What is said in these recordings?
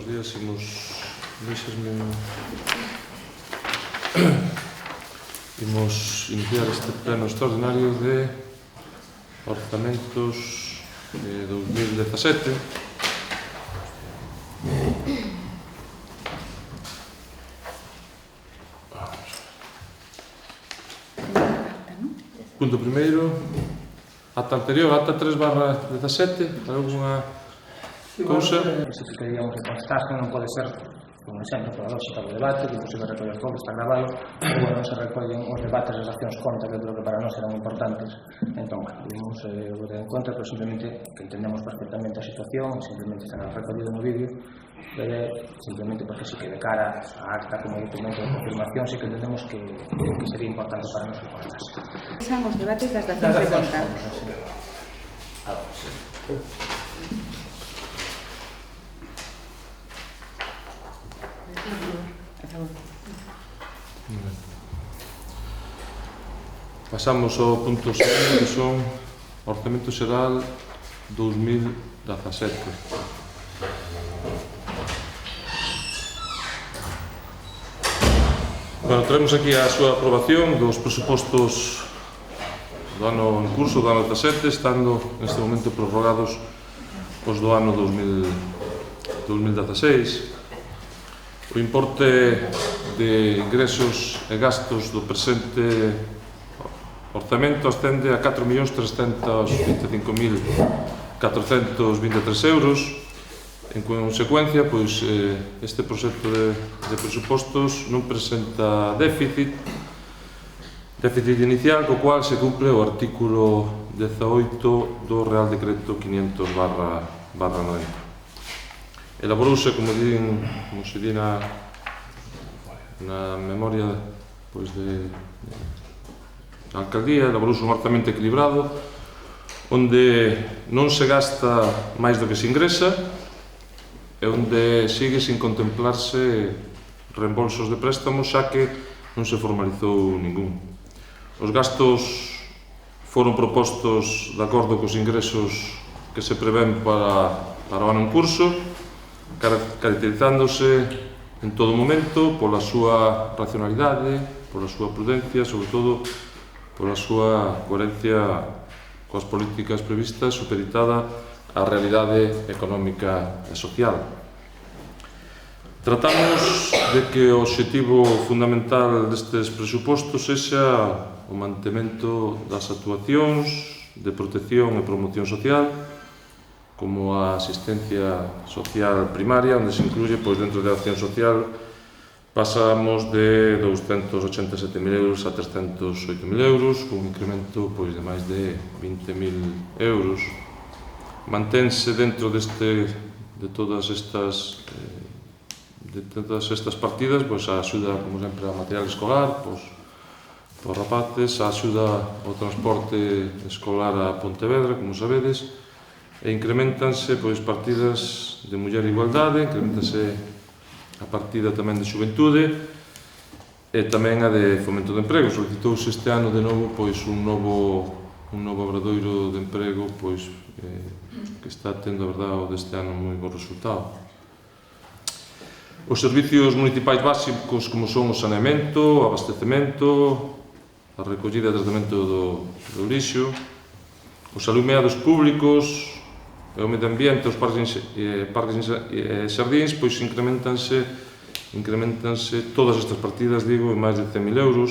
buenos días. Imos iniciar este pleno extraordinario de orzamentos de 2017. Punto primeiro, ata anterior, ata 3/17, alguna cousa? Se queríamos que constaste, non pode ser un exemplo para a lógica do debate, que imposible recoller todo, está grabado, pero bueno, se recollen os debates e as accións contas que creo que para nós eran importantes. Entón, vimos o de encontro, pero simplemente que entendemos perfectamente a situación, simplemente estará recollido no vídeo, simplemente porque sí que de cara a acta como documento de confirmación sí que entendemos que sería importante para nós que constase. Son os debates das dacións de conta. Pasamos ao punto seguinte, que son Orzamento Xeral 2017. Bueno, traemos aquí a súa aprobación dos presupostos do ano en curso, do ano 17, estando neste momento prorrogados os do ano 2016. O importe de ingresos e gastos do presente orzamento ascende a 4.325.423 euros. En consecuencia, pois, este proxecto de presupostos non presenta déficit inicial, co cual se cumpre o artículo 18 do Real Decreto 500/90. Elaborouse, como se di na memoria pois, da alcaldía, elaborouse un orzamento equilibrado onde non se gasta máis do que se ingresa e onde sigue sin contemplarse reembolsos de préstamos, xa que non se formalizou ningún. Os gastos foron propostos de acordo cos ingresos que se prevén para o ano en curso, caracterizándose en todo momento pola súa racionalidade, pola súa prudencia, sobre todo pola súa coherencia coas políticas previstas, supeditada á realidade económica e social. Tratamos de que o obxectivo fundamental destes presupostos sexa o mantemento das actuacións de protección e promoción social, como a asistencia social primaria, onde se incluye, pois, dentro da acción social, pasamos de 287.000 euros a 308.000 euros, con un incremento, pois, de máis de 20.000 euros. Mantense dentro de todas estas partidas, pois, a axuda, como sempre, a material escolar, pois, os rapaces, a axuda ao transporte escolar a Pontevedra, como sabedes, e incrementanse, pois, partidas de muller e igualdade, incrementanse a partida tamén de xuventude e tamén a de fomento de emprego. Solicitouse este ano de novo, pois, un novo obradoiro de emprego, pois, que está tendo, a verdade, deste ano moi bo resultado. Os servicios municipais básicos, como son o saneamento, o abastecemento, a recollida e tratamento do lixo, os alumeados públicos e o medio ambiente, os parques e xardíns, pois incrementanse todas estas partidas, digo, en máis de 100.000 euros,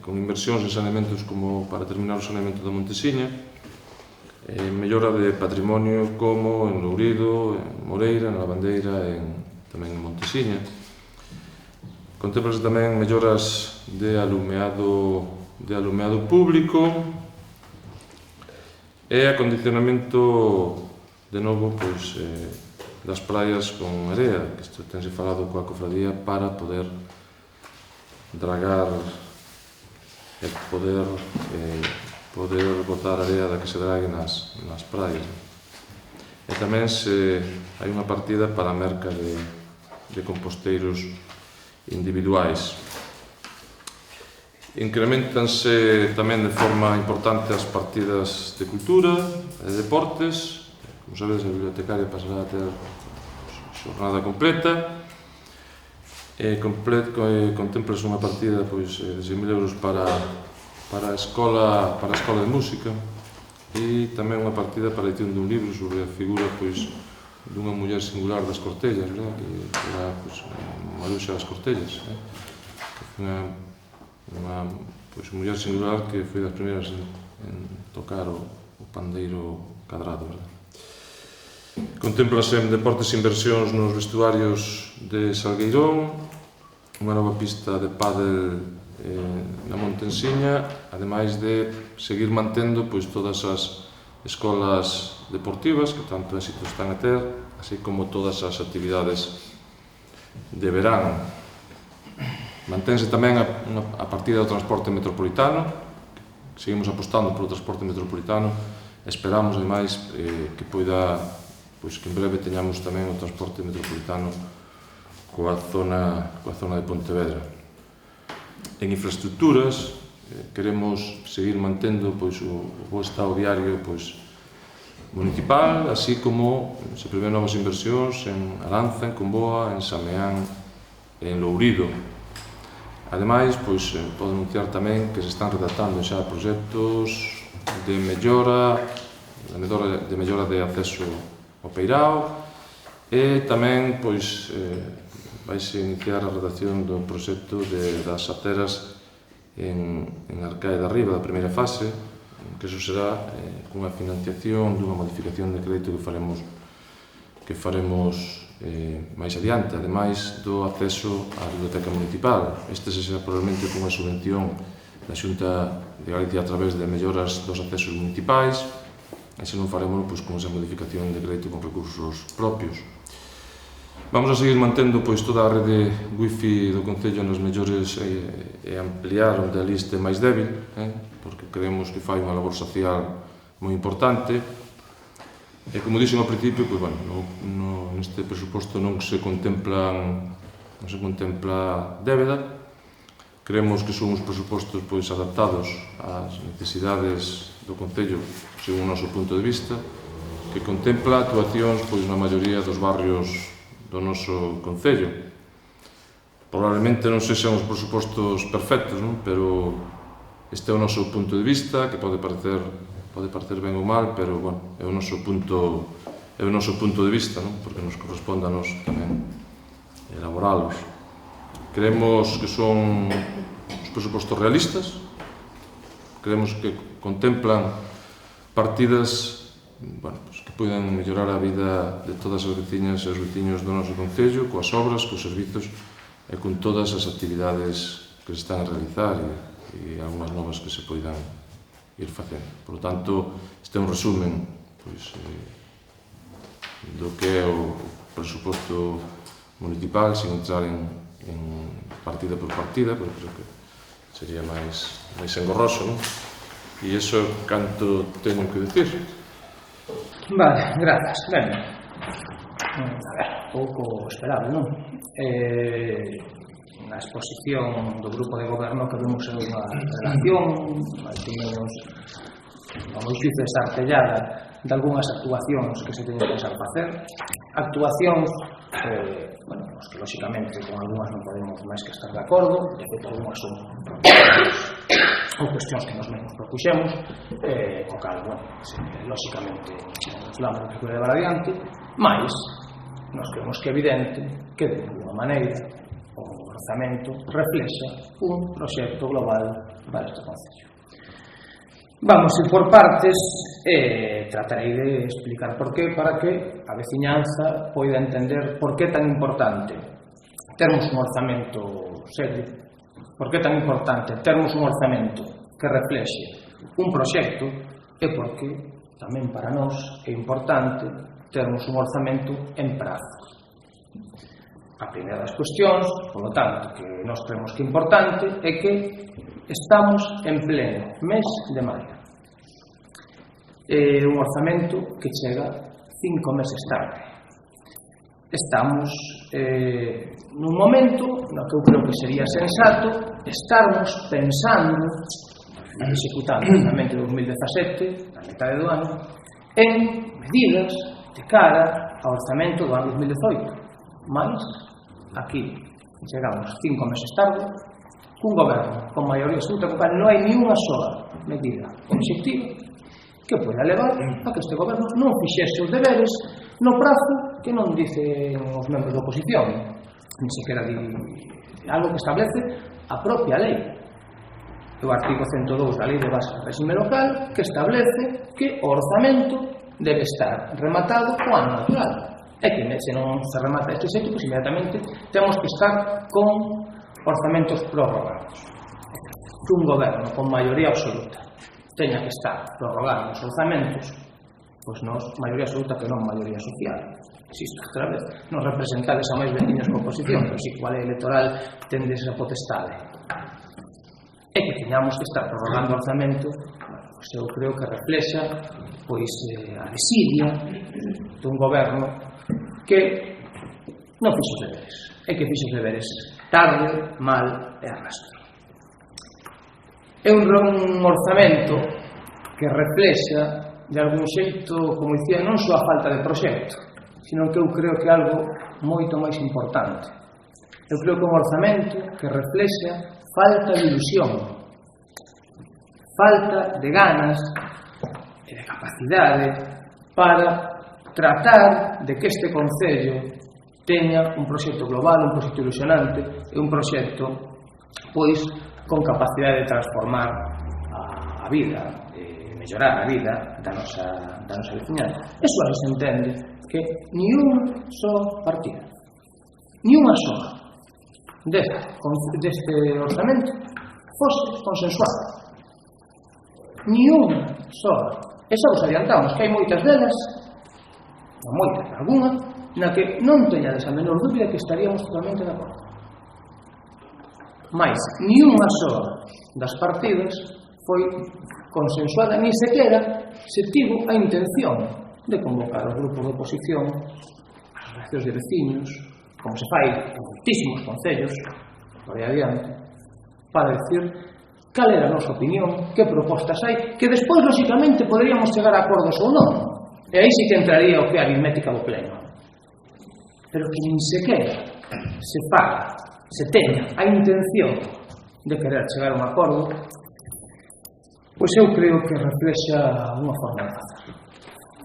con inversións en saneamentos como para terminar o saneamento da Montesiña, mellora de patrimonio como en Lourido, en Moreira, na Lavandeira e tamén en Montesiña. Contémplase tamén melloras de alumeado público e acondicionamento, de novo, pois, das praias con area, que isto tense falado coa cofradía para poder dragar e poder botar area da que se drague nas praias. E tamén hai unha partida para a merca de composteiros individuais. Incrementanse tamén de forma importante as partidas de cultura e de deportes. Como sabedes, a bibliotecaria pasará a ter xornada completa. Contemplase unha partida de 6.000 euros para a escola de música e tamén unha partida para a edición dun libro sobre a figura dunha muller singular das Cortellas, que era Maruxa das Cortellas, unha muller singular que foi das primeiras en tocar o pandeiro cadrado. Contemplase en deportes e inversións nos vestuarios de Salgueirón, unha nova pista de pádel na Montensiña, ademais de seguir mantendo todas as escolas deportivas que tanto éxito están a ter, así como todas as actividades de verán. Mantense tamén a partida do transporte metropolitano, seguimos apostando polo transporte metropolitano, esperamos ademais que en breve teñamos tamén o transporte metropolitano coa zona de Pontevedra. En infraestructuras queremos seguir mantendo o bo estado viario municipal, así como se prevén novas inversións en Aranza, en Comboa, en Sameán e en Lourido. Ademais, podo anunciar tamén que se están redactando xa proxectos de mellora de acceso ao Peirao e tamén vaise iniciar a redacción do proxecto das aceras en Arcae de Arriba, da primeira fase, que iso será cunha financiación dunha modificación de crédito que faremos máis adiante, ademais do acceso á biblioteca municipal. Este será probablemente cunha subvención da Xunta de Galicia a través de melloras dos accesos municipais, e se non faremos con esa modificación de crédito con recursos propios. Vamos a seguir mantendo toda a rede wifi do Concello nas mellores e ampliar onde a liste máis débil, porque creemos que fai unha labor social moi importante. E como dixen ao principio, neste presuposto non se contempla débeda. Creemos que son uns presupostos adaptados ás necesidades do Concello, según o noso punto de vista, que contempla actuacións na maioría dos barrios do noso Concello. Probablemente non sexan os presupostos perfectos, pero este é o noso punto de vista, que pode parecer ben ou mal, pero é o noso punto de vista, porque nos corresponde a nos tamén elaboralos. Creemos que son os presupostos realistas, creemos que contemplan partidas que poden mellorar a vida de todas as veciñas e os veciños do noso Concello, coas obras, cos servizos e con todas as actividades que se están a realizar e algunhas novas que se poidan ir facendo. Por lo tanto, este é un resumen do que é o presuposto municipal, sin entrar en partida por partida, porque creo que sería máis engorroso, e iso é canto teño que decir. Vale, grazas. Ben, pouco esperado, non? Na exposición do grupo de goberno que vimos en unha relación máis ou menos, vamos dicir, desartellada de algunhas actuacións que se teñen que pensar facer, actuacións os que lóxicamente con algunhas non podemos máis que estar de acordo, de feito algunhas son ou cuestións que nos mesmos propuxemos, co cal, lóxicamente nos lamos o que quere levar adiante, mas nos creemos que é evidente que de alguma maneira o orzamento reflexa un proxecto global para este Concello. Vamos ir por partes e tratarei de explicar por qué, para que a veciñanza poida entender por que tan importante termos un orzamento serio, por que tan importante termos un orzamento que reflexe un proxecto e por que tamén para nós é importante termos un orzamento en prazo. A primeira das cuestións, polo tanto, que nós creemos que é importante é que estamos en pleno mes de maio. É un orzamento que chega 5 meses tarde. Estamos nun momento no que eu creo que sería sensato estarmos pensando, executando realmente 2017, na metade do ano, en medidas de cara ao orzamento do ano 2018. Mais, aquí, chegamos 5 meses tarde, cun goberno con maioría absoluta co cal non hai ni unha sola medida obxectiva que poida levar a que este goberno non fixese os deberes no prazo que non dicen os membros da oposición, ni sequera di algo que establece a propia lei, o artigo 102 da Lei de Base do Réxime Local, que establece que o orzamento debe estar rematado co ano natural, e que se non se remata este xeito, pois inmediatamente temos que estar con orzamentos prorrogados. Que un goberno con maioría absoluta teña que estar prorrogando os orzamentos, pois non maioría absoluta que non maioría social. Insisto, outra vez, non representades a máis veciños coa oposición, pero si coa lei electoral tendes esa potestade. E que teñamos que estar prorrogando o orzamento, pois eu creo que reflexa pois a desidia dun goberno que non fixo os deberes, e que fixo os deberes tarde, mal e arrastro. É un orzamento que reflexa de algún xeito, como dicía, non só a falta de proxecto, sino que eu creo que é algo moito máis importante. Eu creo que é un orzamento que reflexa falta de ilusión, falta de ganas e de capacidade para tratar de que este concello teña un proxecto global, un proxecto ilusionante e un proxecto, pois, con capacidade de transformar a vida, mellorar a vida da nosa veciñanza. Eso así se entende que ni un só partido, ni unha soa deste orzamento fose consensuado. Ni unha soa. E xa vos adiantamos que hai moitas delas, non moitas, algunha, na que non teñades a menor dúbida que estaríamos totalmente de acordo. Mais, ni unha soa das partidas foi consensuada, ni sequera se tivo a intención de convocar os grupos de oposición, as asociacións de veciños, como se fai en moitísimos concellos, por aí adiante, para decir cal era a nosa opinión, que propostas hai, que despois, lóxicamente, poderíamos chegar a acordos ou non. E aí sí que entraría o que é a aritmética do pleno. Pero que nin sequera se faga, se teña a intención de querer chegar a un acordo, pois eu creo que reflexa unha forma de facer.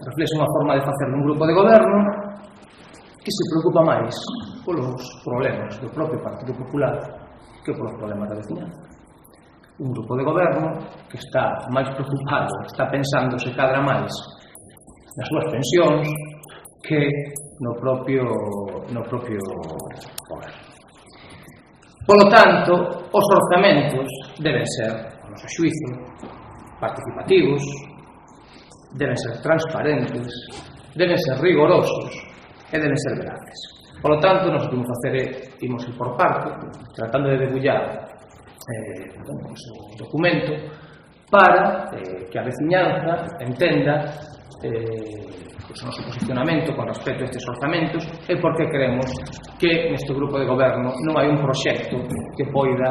Reflexa unha forma de facer dun grupo de goberno que se preocupa máis polos problemas do propio Partido Popular que polos problemas da veciñanza. Un grupo de goberno que está máis preocupado, está pensándose cadra máis nas súas pensións que no propio goberno. Polo tanto, os orzamentos deben ser, ao noso xuízo, participativos, deben ser transparentes, deben ser rigorosos e deben ser veraces. Polo tanto, nos que imos ir por parte, tratando de debullar o documento para que a veciñanza entenda o noso posicionamento con respecto a estes orzamentos e por que creemos que neste grupo de goberno non hai un proxecto que poida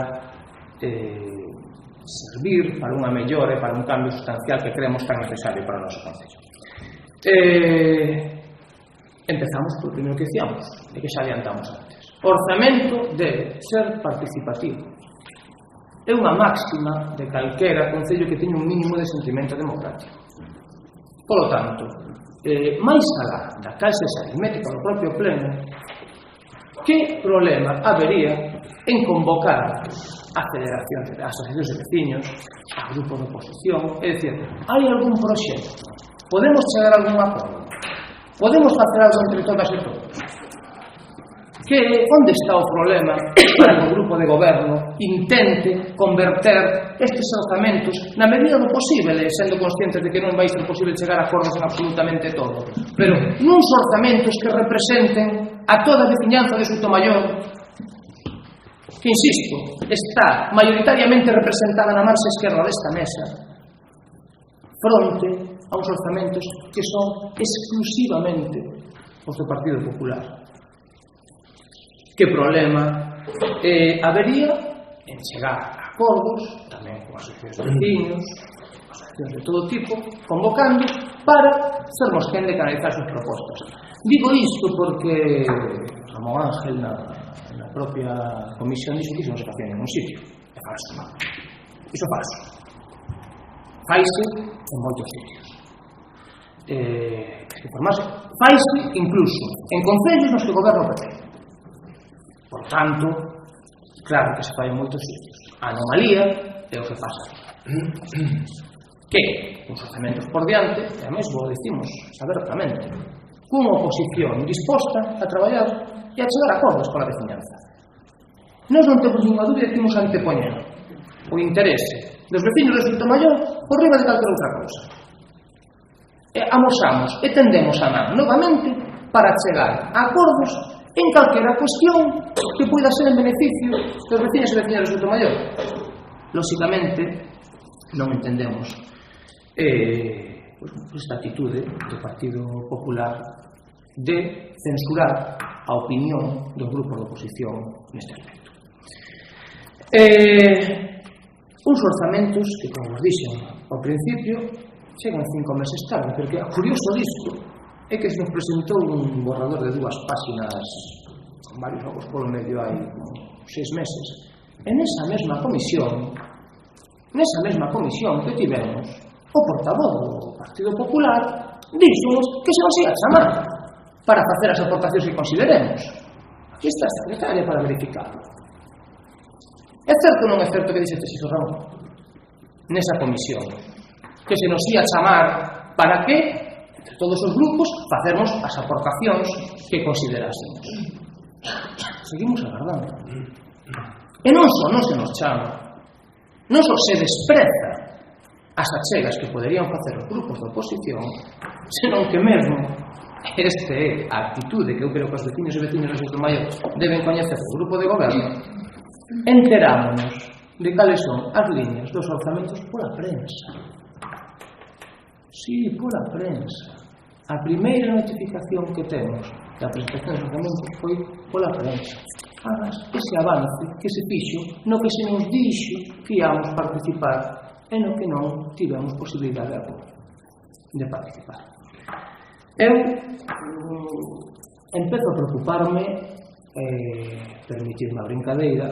servir para unha mellora e para un cambio sustancial que creemos tan necesario para o noso concello. Empezamos por primeiro que dicíamos e que xa adiantamos antes. O orzamento debe ser participativo. É unha máxima de calquera concello que teña un mínimo de sentimento democrático. Polo tanto, máis alá da cal sexa aritmética do propio pleno, que problema habería en convocar a federación de asociacións de veciños, a grupos de oposición? É dicir, hai algún proxecto? Podemos chegar a algún acordo? Podemos facer algo entre todas e todos? Onde está o problema para que o grupo de goberno intente converter estes orzamentos na medida do posible, sendo conscientes de que non vai ser posible chegar a acordos en absolutamente todo, pero nuns orzamentos que representen a toda a veciñanza de Soutomaior, que, insisto, está maioritariamente representada na marxa esquerda desta mesa, fronte a uns orzamentos que son exclusivamente os do Partido Popular. Que problema habería en chegar a acordos, tamén con asociacións de veciños, asociacións de todo tipo, convocando para sermos quen de canalizar sus propostas. Digo isto porque Ramón Ángel na propia comisión dixo que iso non se facía en ningún sitio. É falso. Iso é falso. Faise en moitos sitios. Faise incluso en concellos nos que goberna o PP. Por tanto, claro que se fai en moitos sitios. A anomalía é o que pasa. Que, os orçamentos por diante, e a mesmo o decimos abertamente, cunha oposición disposta a traballar e a chegar a acordos con a veciñanza. Nós non temos ninguna dúbida que imos antepoñer o interese dos veciños do Soutomaior por riba de calquera outra cousa. E amosamos e tendemos a man novamente para chegar a acordos en calquera cuestión que poida ser en beneficio dos veciños e veciñas do Soutomaior. Lóxicamente, non entendemos esta actitude do Partido Popular de censurar a opinión dos grupos de oposición neste aspecto. Uns orzamentos que, como vos dixen ao principio, chegan 5 meses tarde, porque o curioso disto é que se nos presentou un borrador de 2 páxinas con varios logos polo medio hai 6 meses. En esa mesma comisión que tivemos, o portavoz do Partido Popular díxonos que se nos ia chamar para facer as aportacións que consideremos. Aquí está a secretaria para verificarlo. É certo ou non é certo que dixe Xisco Ramón nesa comisión que se nos ia chamar para que, entre todos os grupos, facermos as aportacións que considerásemos? Seguimos agardando. E non só non se nos chama, non só se despreza as achegas que poderían facer os grupos de oposición, senón que mesmo esta é a actitude que eu creo que os veciños e veciñas do Soutomaior deben coñecer do grupo de goberno. Enterámonos de cales son as liñas dos orzamentos pola prensa. Sí, pola prensa. A primeira notificación que temos da presentación dos orzamentos foi pola prensa. Ese avance que se fixo no que se nos dixo que íamos participar e no que non tivemos posibilidade de participar. Eu empezo a preocuparme, permitirme a brincadeira,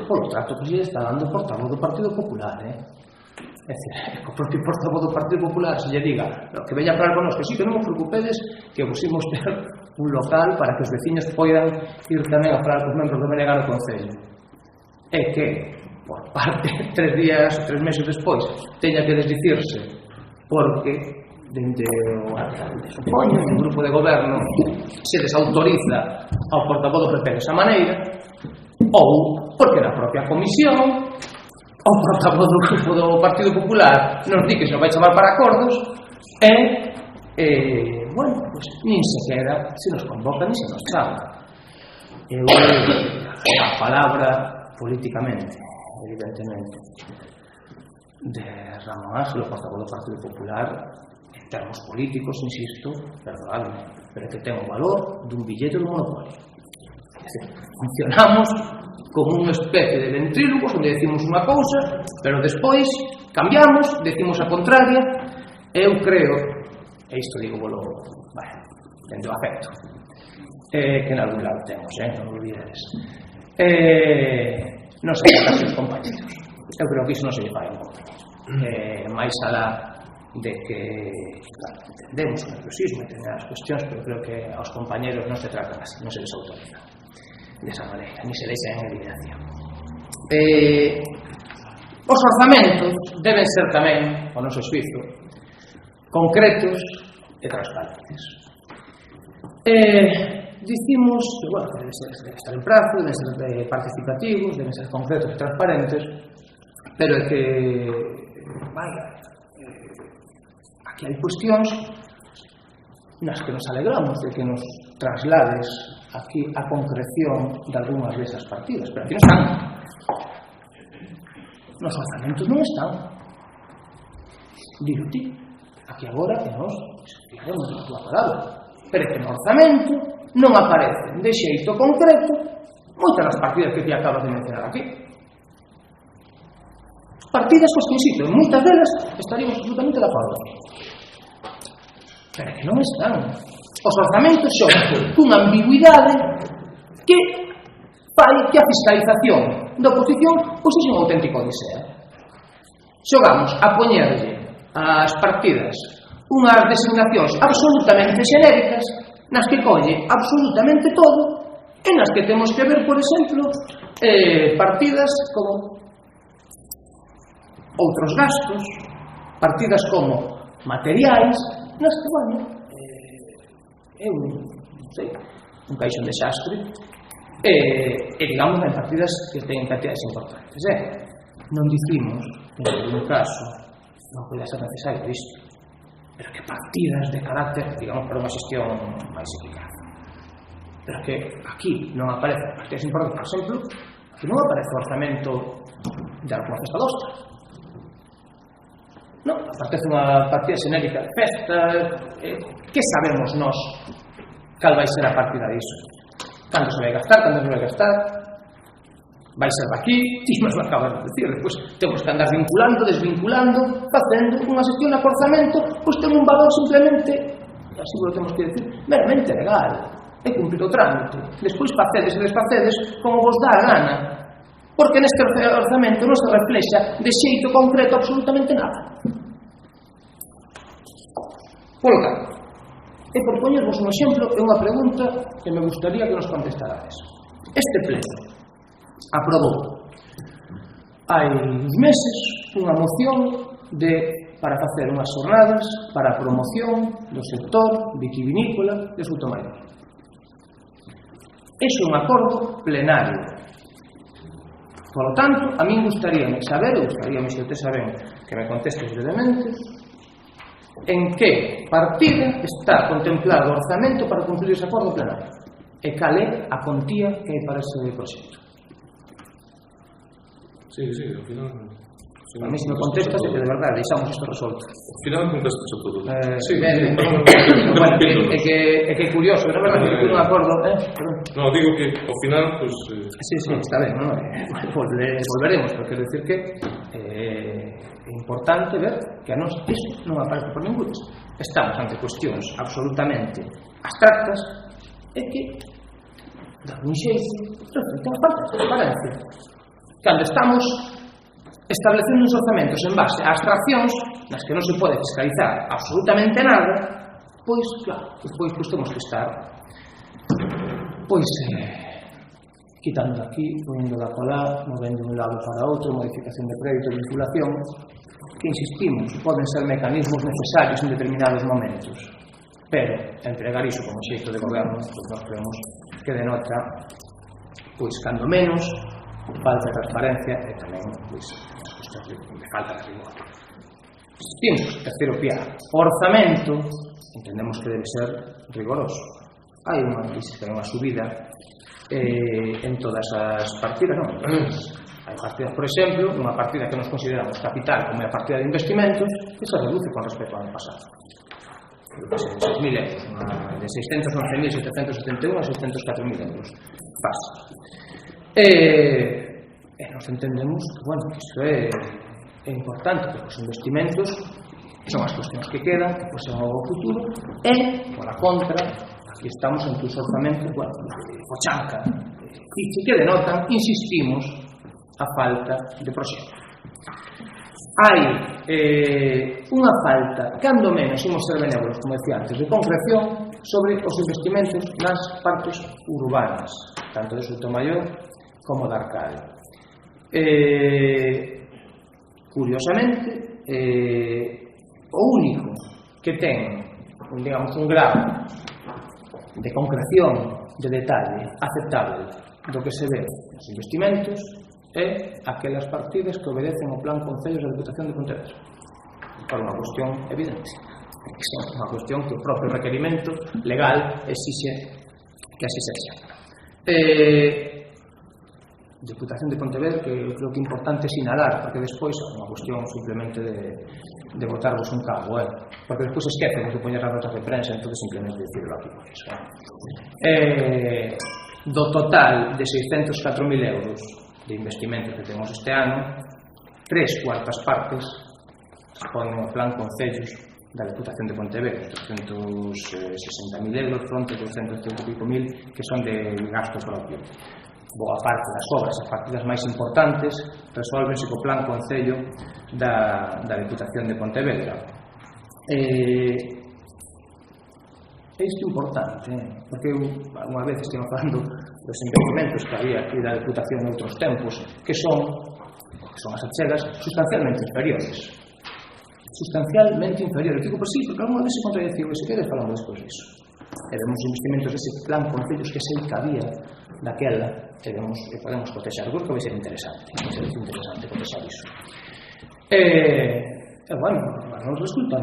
polo trato que se está dando o portavoz do Partido Popular. É dicir, o propio portavoz do Partido Popular se lle diga que veña a falar con nos, que sí, que non vos preocupedes, que vos imos ter un local para que os veciños poidan ir tamén a falar cos membros do BNG no Concello. É que, por parte, 3 días, 3 meses despois, teña que desdicirse porque dende o supoño, o grupo de goberno se desautoriza ao portavoz do PP desa maneira, ou porque na propia comisión o portavoz do grupo do Partido Popular nos di que se vai chamar para acordos bueno, pues nin sequera se nos convoca ni se nos chama. Eu a palabra políticamente, evidentemente, de Ramón Ángel, o portavoz do Partido Popular, en termos políticos, insisto, perdonadme, pero que ten o valor dun billete do Monopoly. Funcionamos como unha especie de ventrílogos onde decimos unha cousa, pero despois cambiamos, decimos a contraria. Eu creo, e isto digo volo, dende o afecto, que en algún lado temos, non me olvidedes, non sei que os compañeros. Eu creo que iso non se lle fai un compañero. Mais alá de que, claro, entendemos o nerviosismo e as cuestións, pero creo que aos compañeros non se tratan así, non se les autoriza desa maneira, ni se deixa en evidencia. Os orzamentos deben ser tamén, ao noso xuízo, concretos e transparentes. Dicimos que, bueno, deben estar en prazo, deben ser participativos, deben ser concretos e transparentes, pero é que, aquí hai cuestións nas que nos alegramos de que nos traslades aquí a concreción de algunhas desas partidas, pero aquí non están. Nos orzamentos non están. Digo-te, aquí agora que nos fijemos na tua palabra, pero que no orzamento non aparecen de xeito concreto moitas das partidas que ti acabas de mencionar aquí. Partidas cos que, insisto, en moitas delas estaríamos absolutamente de acordo, pero que non están. Os orzamentos son cunha ambigüidade que fai que a fiscalización da oposición pois sexa un auténtico odisea. Xogamos a poñerlle ás partidas unhas designacións absolutamente xenéricas nas que colle absolutamente todo e nas que temos que ver, por exemplo, partidas como outros gastos, partidas como materiais, nas que, bueno, eu non sei, un caixón de xastre, e digamos en partidas que teñen cantidades importantes. Non dicimos, en algún caso, non pode ser necesario isto, pero que partidas de carácter, digamos, para unha xestión máis eficaz. Pero que aquí non aparece partidas importantes, por exemplo, que non aparece o orzamento de alguna festa d'Ostra. Non, aparece unha partida xenérica de festa. Que sabemos nós cal vai ser a partida disso? Cando se vai gastar, cando se vai gastar? Vai ser daqui, e nos lo acabas de decir. Depois temos que andar vinculando, desvinculando, facendo unha xestión de orzamento, pois ten un valor simplemente, así lo temos que decir, meramente legal. É cumprir o trámite. Despois facedes e desfacedes como vos dá a gana. Porque neste orzamento non se reflexa de xeito concreto absolutamente nada. Polo tanto, e por poñervos un exemplo, é unha pregunta que me gustaría que nos contestarades. Este pleno aprobou hai uns meses unha moción para facer unhas xornadas para a promoción do sector vitivinícola de Soutomaior. Iso é un acordo plenario. Por lo tanto, a min gustaríame saber, ou gustaríame, se ustedes saben, que me contestes brevemente, en que partida está contemplado o orzamento para cumprir ese acordo plenario e cal é a contía que hai para ese proxecto. Sí, ao final... A mí se me contestas é que de verdade deixamos isto resolto. Ao final contestas a todo. Sí, bueno, é que é curioso, é verdade que un acordo, No, digo que ao final, pues... Sí, está ben, non? Volveremos, porque quero dicir que é importante ver que a nos iso non aparece por ningún. Estamos ante cuestións absolutamente abstractas e que, de algún xeito, reflecten a falta de transparencia. Cando estamos establecendo uns orzamentos en base a abstraccións nas que non se pode fiscalizar absolutamente nada, pois, claro, pois temos que estar quitando aquí, poniendo da cola, movendo de un lado para outro, modificación de crédito, vinculación, que insistimos, poden ser mecanismos necesarios en determinados momentos, pero entregar iso como xeito de goberno, pois nós creemos que denota, pois, cando menos, falta de transparencia e tamén, pois, de falta de rigor. Insistimos, terceiro piar, o orzamento, entendemos que debe ser rigoroso. Hai unha subida en todas as partidas, non? Hai partidas, por exemplo, unha partida que nos consideramos capital como é a partida de investimentos, que se reduce con respecto ao ano pasado. De 6.000 euros, de 611.771 a 604.000 euros. Fácil. E nos entendemos que, bueno, que isto é importante, que os investimentos son as cuestións que quedan, que pois son o futuro, e, por a contra, aquí estamos en tus orzamentos, bueno, pochanca, e que denotan, insistimos, a falta de proxecto. Hai unha falta, cando menos, imos ser benévolos, como decía antes, de concreción sobre os investimentos nas partes urbanas, tanto de Soutomaior como de Arcade. Curiosamente, o único que ten, digamos, un grado de concreción, de detalle aceptable do que se ve nos investimentos é aquelas partidas que obedecen ao Plan Concellos da Deputación de Pontevedra, por unha cuestión evidente, que é unha cuestión que o propio requerimento legal exixe que así sexa. Deputación de Pontevedra, que eu creo que é importante sinalar, porque despois é unha cuestión simplemente de botarvos un cabo, porque despois esquecemos de poñer as notas de prensa, entón simplemente decirlo aquí por iso. Do total de 604.000 euros de investimentos que temos este ano, 3/4 partes ponen o Plan Concellos da Deputación de Pontevedra, 360.000 euros fronte aos 200 e pico mil que son de gasto propio. Boa parte das obras, as partidas máis importantes, resolvense co plan concello da Deputación de Pontevedra. É isto importante, porque unha vez estive falando dos investimentos que había aquí da Deputación en outros tempos, que son as achegas sustancialmente inferiores. Sustancialmente inferiores. Digo, por sí, porque alguna vez se contradeciu e se quede falando despois disso. E vemos investimentos dese plan concellos que sei que había daquela e podemos cotexar. Eu creo que vai ser interesante cotexar iso. Bueno, a nos resulta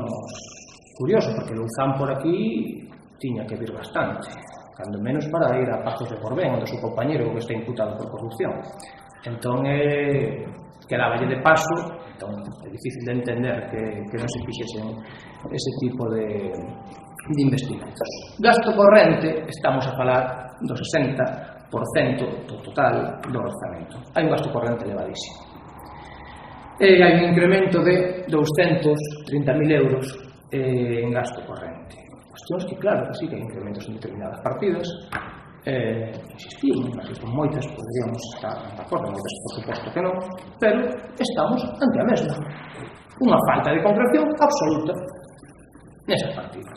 curioso, porque Louzán por aquí tiña que vir bastante, cando menos para ir a Pazos de Corbén, onde o seu compañero que está imputado por corrupción. Entón, quedáballe de paso, entón é difícil de entender que non se fixesen ese tipo de investimentos. Gasto corrente, estamos a falar do 60% do total do orzamento. Hai un gasto corrente elevadísimo. E hai un incremento de 230.000 euros en gasto corrente. Cuestións que, claro, que sí que hai incrementos en determinadas partidas, insistimos, mas con moitas poderíamos estar de acordo, moitas por suposto que non, pero estamos ante a mesma. Unha falta de concreción absoluta nesas partidas.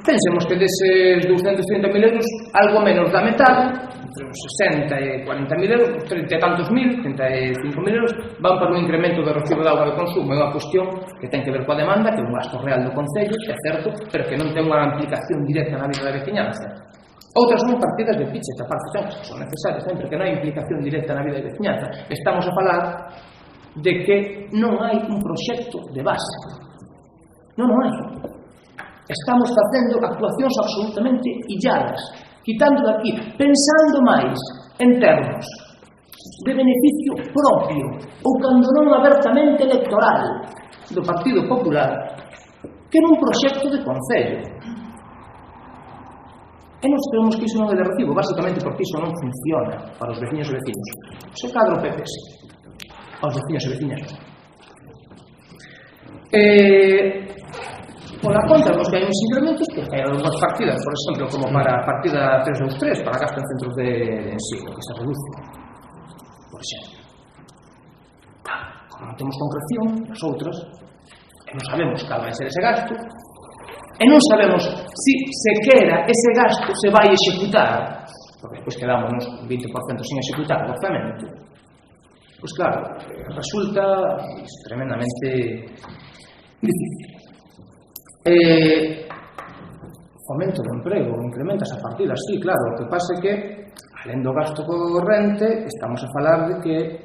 Pensemos que deses 230.000 euros, algo menos da metade, entre uns 60 e 40.000 euros, 30 e tantos mil, 35.000 euros, van para un incremento do recibo de auga de consumo. É unha cuestión que ten que ver coa demanda, que é un gasto real do Concello, que é certo, pero que non ten unha implicación directa na vida da veciñanza. Outras son partidas de piches, que son necesarias sempre, que non hai implicación directa na vida da veciñanza. Estamos a falar de que non hai un proxecto de base. Non hai. Estamos facendo actuacións absolutamente illadas, quitando daqui, pensando máis en termos de beneficio propio ou cando non abertamente electoral do Partido Popular que nun proxecto de concello. E nos creemos que iso non é de recibo, basicamente porque iso non funciona para os veciños e veciños. Se cadra o PP, sí. Aos veciños e veciñas non. Pola conta, nos que hai uns incrementos que hai algunhas partidas, por exemplo, como para a partida 323, para gasto en centros de ensino, que se reduce, por exemplo. Como non temos concreción, as outras, e non sabemos cal vai ser ese gasto, e non sabemos si sequera ese gasto se vai executar, porque depois quedamos uns 20% sin executar o orzamento, pois claro, resulta tremendamente difícil. Fomento do emprego, incrementa esa partida, sí, claro, o que pasa é que alén do gasto corrente estamos a falar de que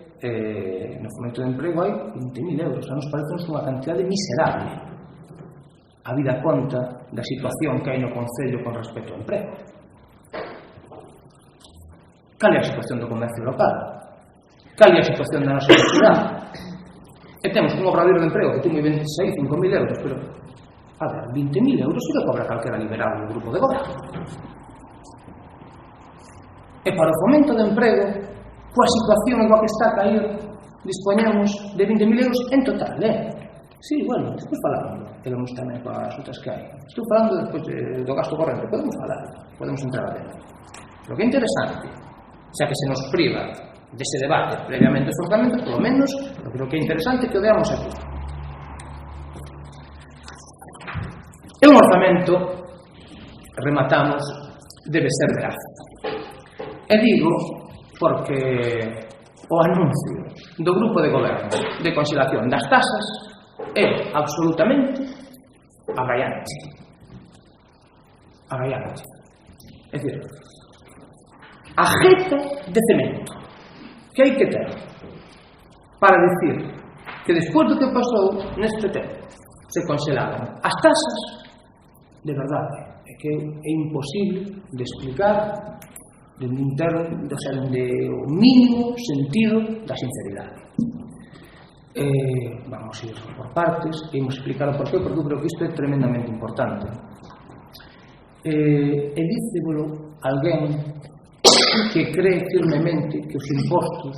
no fomento do emprego hai 20.000 euros, a nos parece unha cantidade miserable a vida conta da situación que hai no Concello con respecto ao emprego. Cal é a situación do comercio local? Cal é a situación da nosa sociedade? E temos un obradoiro de emprego que ten 5.000 euros, pero a ver, 20.000 euros se le cobra calquera liberal do grupo de goberno. E para o fomento de emprego, coa situación igual que está a cair, dispoñemos de 20.000 euros en total, Sí, bueno, despois falamos, quedamos tamén coas outras que hai. Estou falando despois do gasto corrente, podemos falar, podemos entrar a ver. Lo que é interesante, xa que se nos priva dese debate previamente os orzamentos, polo menos, lo que é interesante que o veamos aquí. É un orzamento, rematamos, debe ser gráfico. E digo porque o anuncio do grupo de goberno de conxelación das tasas é absolutamente abraiante. Abraiante. É dicir, a jeta de cemento que hai que ter para dicir que despois do que pasou neste tempo se conxelaron as tasas, de verdade, é que é imposible de explicar de o mínimo sentido da sinceridade. Vamos ir por partes e imos explicar o porqué, porque eu creo que isto é tremendamente importante. E dícevolo alguén que cree firmemente que os impostos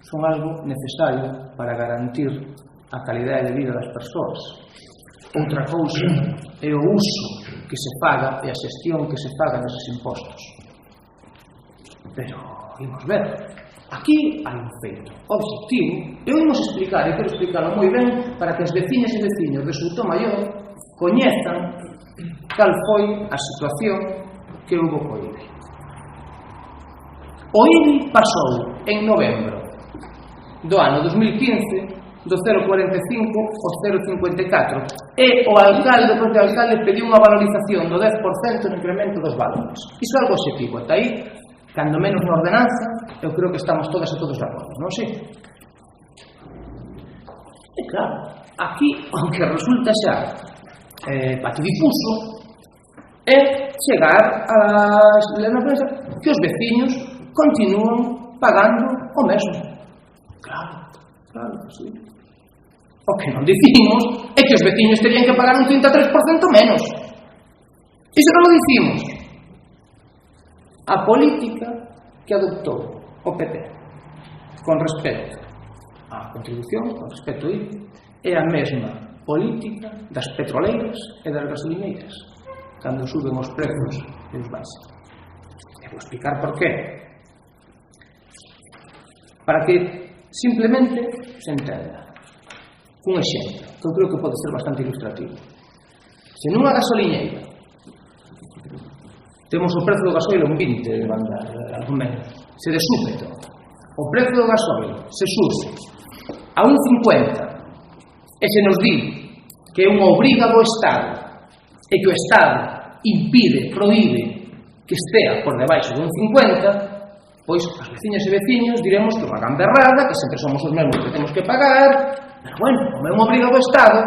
son algo necesario para garantir a calidade de vida das persoas. Outra cousa é o uso que se faga e a xestión que se faga neses impostos. Pero, imos ver, aquí hai un feito objetivo, e imos explicar, e quero explicarlo moi ben para que as veciñas e veciños de Soutomaior coñezan cal foi a situación que houve co IBI. O IBI pasou en novembro do ano 2015 do 0,45 ao 0,54 e o alcalde, o propio alcalde, pediu unha valorización do 10% no incremento dos valores. Iso é algo objetivo, ata aí, cando menos na ordenanza, eu creo que estamos todas e todos de acordo, non sei? E claro, aquí o que resulta xa patidifuso é chegar a que os veciños continúan pagando o mesmo. Claro, sí. O que non dicimos é que os veciños terían que pagar un 33% menos. Iso non lo dicimos. A política que adoptou o PP con respecto á contribución, con respecto a IVA, é a mesma política das petroleiras e das gasolineiras cando suben os prezos e os baixan. E vou explicar por qué. Para que simplemente se entenda. Un exemplo, que eu creo que pode ser bastante ilustrativo. Se nunha gasoliñeira temos o prezo do gasoil en 20 de banda, algo menos, se de súpeto o prezo do gasoil se sube a 1,50 e se nos di que é unha obriga do Estado e que o Estado impide, proíbe que estea por debaixo de 1,50, pois as veciñas e veciños diremos que é unha gamberrada, que sempre somos os mesmos que temos que pagar. Pero bueno, como é unha obriga do Estado,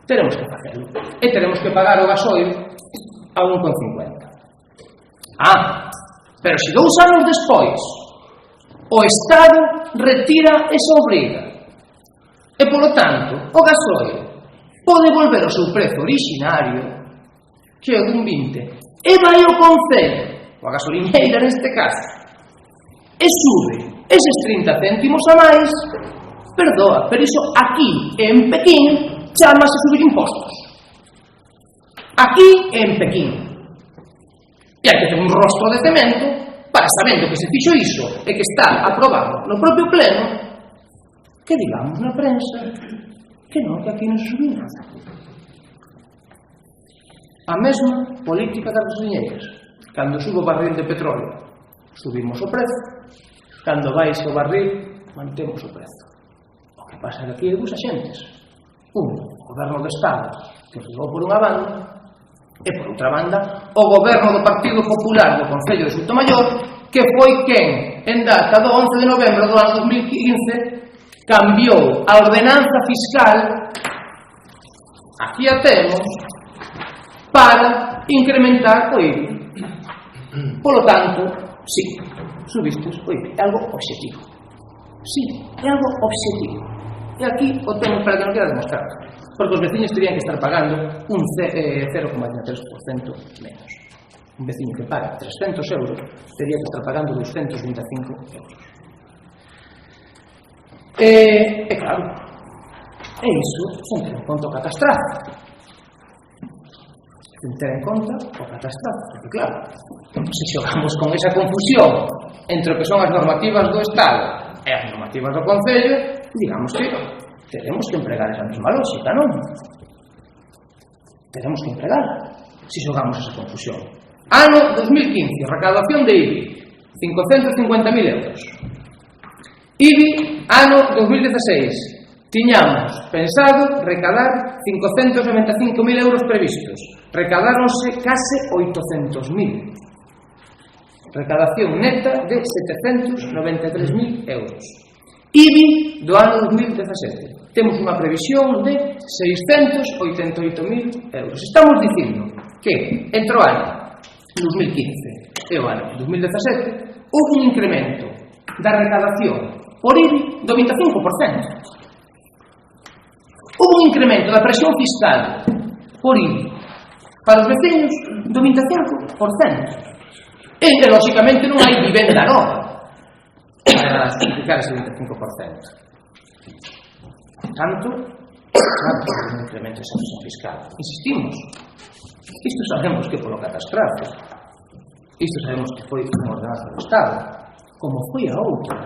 teremos que facelo. E teremos que pagar o gasoil a 1,50. Pero se 2 anos despois o Estado retira esa obriga e, polo tanto, o gasoil pode volver ao seu prezo originario, que é dun 20, e vai ao concello, ou a gasolineira neste caso, e sube eses 30 céntimos a máis, perdoa, pero iso aquí en Pequín chamase subir impostos. Aquí en Pequín. E hai que ter un rostro de cemento para, sabendo que se fixo iso e que está aprobado no propio pleno, que digamos na prensa que non, que aquí non se subiu nada. A mesma política das gasoliñeiras. Cando sube o barril de petróleo, subimos o prezo. Cando baixa o barril, mantemos o prezo. O que pasa aquí é dos axentes. Un, o goberno do Estado, que levou por unha banda, e por outra banda, o goberno do Partido Popular do Concello de Soutomaior, que foi quen, en data do 11 de novembro do ano 2015, cambiou a ordenanza fiscal, aquí a temos, para incrementar o IBI. Polo tanto, sí, subistes o IBI. É algo objetivo. Sí, é algo objetivo. E aquí o temos para que non queda demostrado. Porque os veciños terían que estar pagando un 0,3% menos. Un veciño que paga 300 euros tería que estar pagando 225 euros. E claro, e iso sen ter en conta o catastrazo. Sen ter en conta o catastrazo. Porque claro, se xogamos con esa confusión entre o que son as normativas do Estado e as normativas do Concello, digamos que teremos que empregar esa mesma lógica, non? Teremos que empregar se xogamos esa confusión. Ano 2015, recaudación de IBI 550.000 euros. IBI, ano 2016, tiñamos pensado recaudar 595.000 euros previstos. Recaudáronse case 800.000. Recaudación neta de 793.000 euros. IBI do ano 2017. Temos unha previsión de 688.000 euros. Estamos dicindo que entre o ano 2015 e o ano 2017 houve un incremento da recaudación por IBI do 25%. Houve un incremento da presión fiscal por IBI para os veciños do 25%. E, lógicamente, non hai vivenda nova para justificar ese 25%. Por tanto, claro, que non incremente esa presión fiscal. Insistimos, isto sabemos que polo catastrafe, isto sabemos que foi unha ordenanza do Estado, como foi a outra,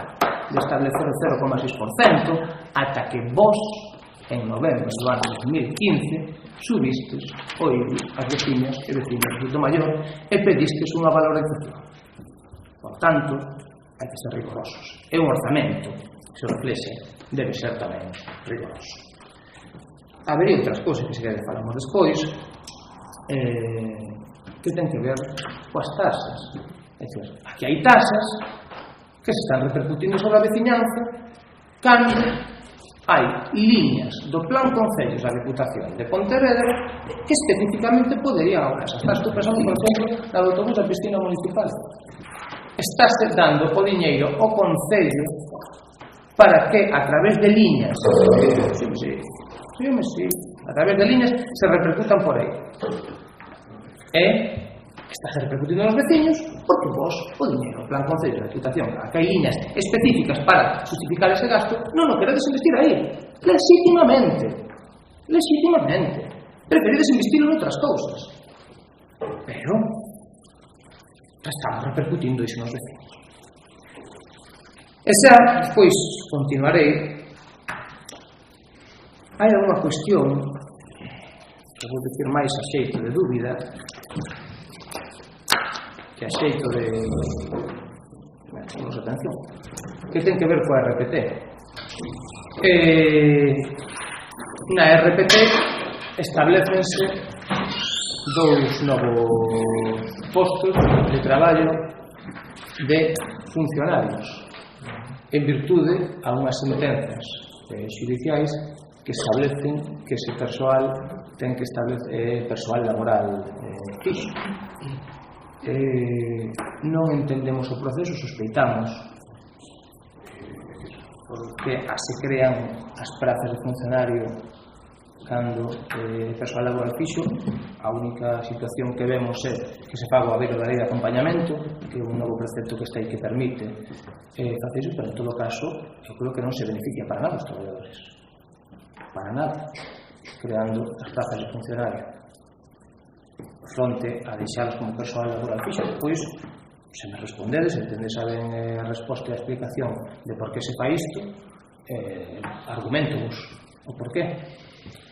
de establecer o 0,6%, ata que vos, en novembro do ano 2015, subistes o IBI ás veciñas e veciños do Maior e pedistes unha valorización. Por tanto, hai que ser rigorosos. E un orzamento que se reflexe debe ser tamén rigoroso. Habería outras cousas que se quede falamos despois que ten que ver coas tasas. É dicir, aquí hai tasas que se están repercutindo sobre a veciñanza cando hai liñas do Plan Concellos da Diputación de Pontevedra que especificamente poderían aulas. Estás tú pensando, por exemplo, na do autobús da piscina municipal. Estás dando o diñeiro ao Concello para que a través de liñas a través de liñas se repercutan por aí. E estás repercutindo nos veciños porque vos o diñeiro, o Plan Concello da Diputación, que hai liñas específicas para justificar ese gasto, non o queredes investir aí. Legítimamente. Preferides investir en outras cousas. Pero estamos repercutindo iso nos veciños. E xa, despois, continuarei. Hai alguna cuestión que vou dicir máis a xeito de dúbida que a xeito de atención, que ten que ver coa RPT. Na RPT establecense dous novos postos de traballo de funcionarios en virtude a unhas sentenzas xudiciais que establecen que ese persoal ten que establecer persoal laboral fixo. Non entendemos o proceso, sospeitamos porque se crean as prazas de funcionario cando persoal laboral fixo. A única situación que vemos é que se faga o abeiro da lei de acompañamento, que é un novo precepto que está aí que permite facer iso, pero en todo caso eu creo que non se beneficia para nada os traballadores, para nada, creando as prazas de funcionario fronte a deixalos como persoal laboral fixo. Depois, se me respondedes, entendes ben a resposta e a explicación de por que se fa isto, argumentos o por qué.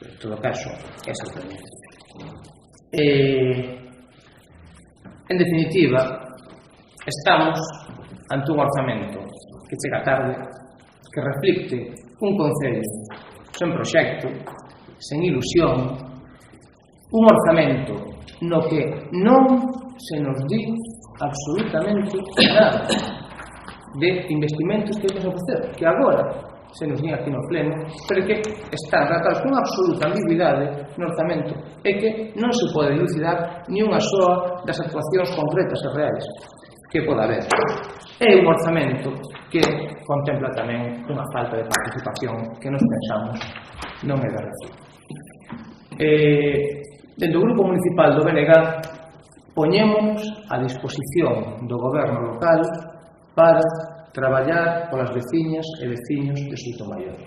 En todo caso, é sorprendente. En definitiva, estamos ante un orzamento que chega tarde, que reflicte un concello sen proxecto, sen ilusión, un orzamento no que non se nos di absolutamente nada de investimentos que hai que facer, que agora se nos di aquí no pleno, pero que están tratados con absoluta ambigüidade no orzamento e que non se pode dilucidar ni unha soa das actuacións concretas e reais que poda haber. É un orzamento que contempla tamén unha falta de participación que nos pensamos non é de recibo. Dentro do Grupo Municipal do BNG poñémonos a disposición do Goberno local para traballar polas veciñas e veciños de Soutomaior.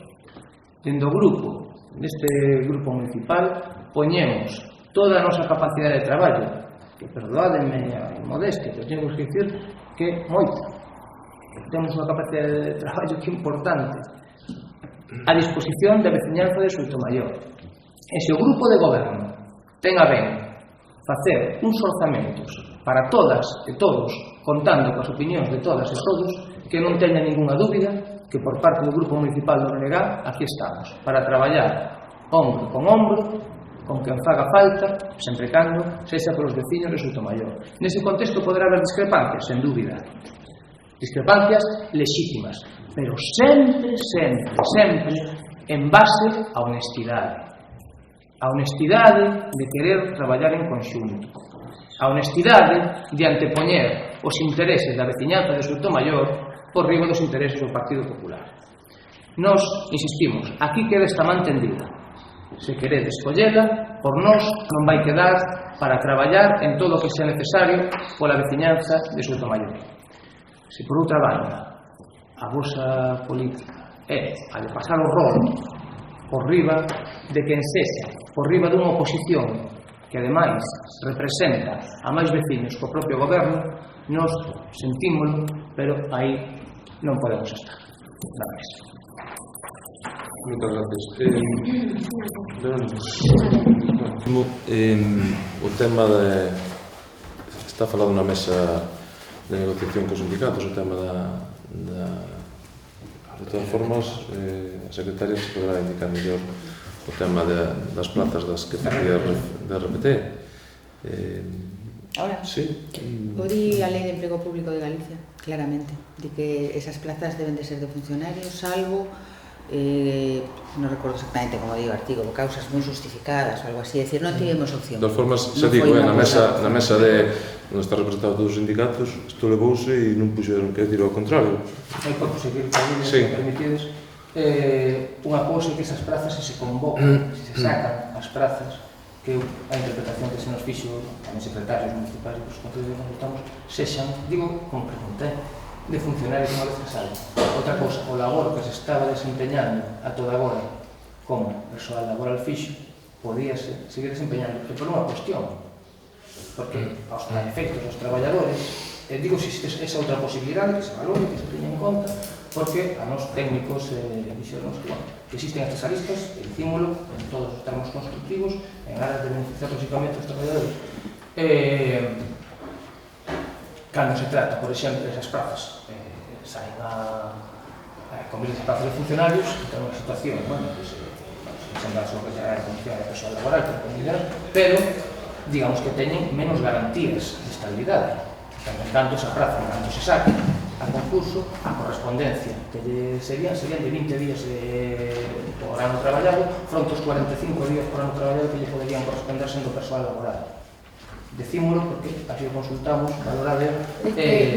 Dentro do grupo, neste Grupo Municipal, poñemos toda a nosa capacidade de traballo, que perdoademe a modestia, que temos que dicir que moita. Temos unha capacidade de traballo que é importante a disposición da veciñanza de Soutomaior. E se o grupo de goberno ten a ben facer uns orzamentos para todas e todos, contando coas opinións de todas e todos, que non teña ninguna dúbida que por parte do Grupo Municipal do BNG aquí estamos, para traballar ombro con ombro, con quen faga falta, sempre cando sexa polos veciños de Soutomaior. Nese contexto poderá haber discrepancias, sen dúbida. Discrepancias lexítimas, pero sempre, sempre, sempre en base á honestidade. A honestidade de querer traballar en conxunto. A honestidade de antepoñer os intereses da veciñanza de Soutomaior por riba dos intereses do Partido Popular. Nos insistimos, aquí queda esta man tendida. Se queredes collela, por nós non vai quedar para traballar en todo o que sea necesario pola veciñanza de Soutomaior. Se por outra banda a vosa política é a de pasar o rol por riba de quen sexa, por riba dunha oposición que ademais representa a máis veciños co propio goberno, nos sentímolo, pero aí non podemos estar. Nada máis. Moitas gracias. O tema de... Está falado na mesa de negociación cos sindicatos, o tema de todas formas, a secretaria se poderá indicar mellor o tema das plazas das que facía de RPT. Ahora, sí. o di a Lei de Emprego Público de Galicia, claramente, de que esas plazas deben de ser de funcionarios, salvo, non recordo exactamente como digo o artigo, causas moi justificadas ou algo así, é dicir, non tivemos opción. De todas formas, xa digo, na mesa de onde está representado todos os sindicatos, isto levouse e non puxeron que decir ao contrario. Hai por seguir tamén, se permitides, unha cousa que esas plazas se convocan, se sacan as plazas, que a interpretación que se nos fixo tamén secretarios municipais e os concellos onde estamos sexan, digo, con pregunta, de funcionarios unha vez que salen. Outra cousa, o labor que se estaba desempeñando a toda agora como persoal laboral fixo, podíase seguir desempeñando, e por unha cuestión, porque aos efectos dos traballadores, digo se existe esa outra posibilidade que se valore, que se teña en conta, porque a nos técnicos dixeron que existen estas aristas, e dicímolo en todos os termos constructivos, en aras de beneficiar lógicamente os traballadores. Cando se trata, por exemplo, desas plazas, saen a convertir as plazas de funcionarios, entón unha situación, se sembra só que xa é a condición de persoal laboral, pero digamos que teñen menos garantías de estabilidade. Tanto esa plaza, tanto se saque a concurso, a correspondencia que serían de 20 días por ano traballado, fronte aos 45 días por ano traballado que lle poderían corresponder sendo persoal laboral. Decímolo porque así o consultamos, valorado.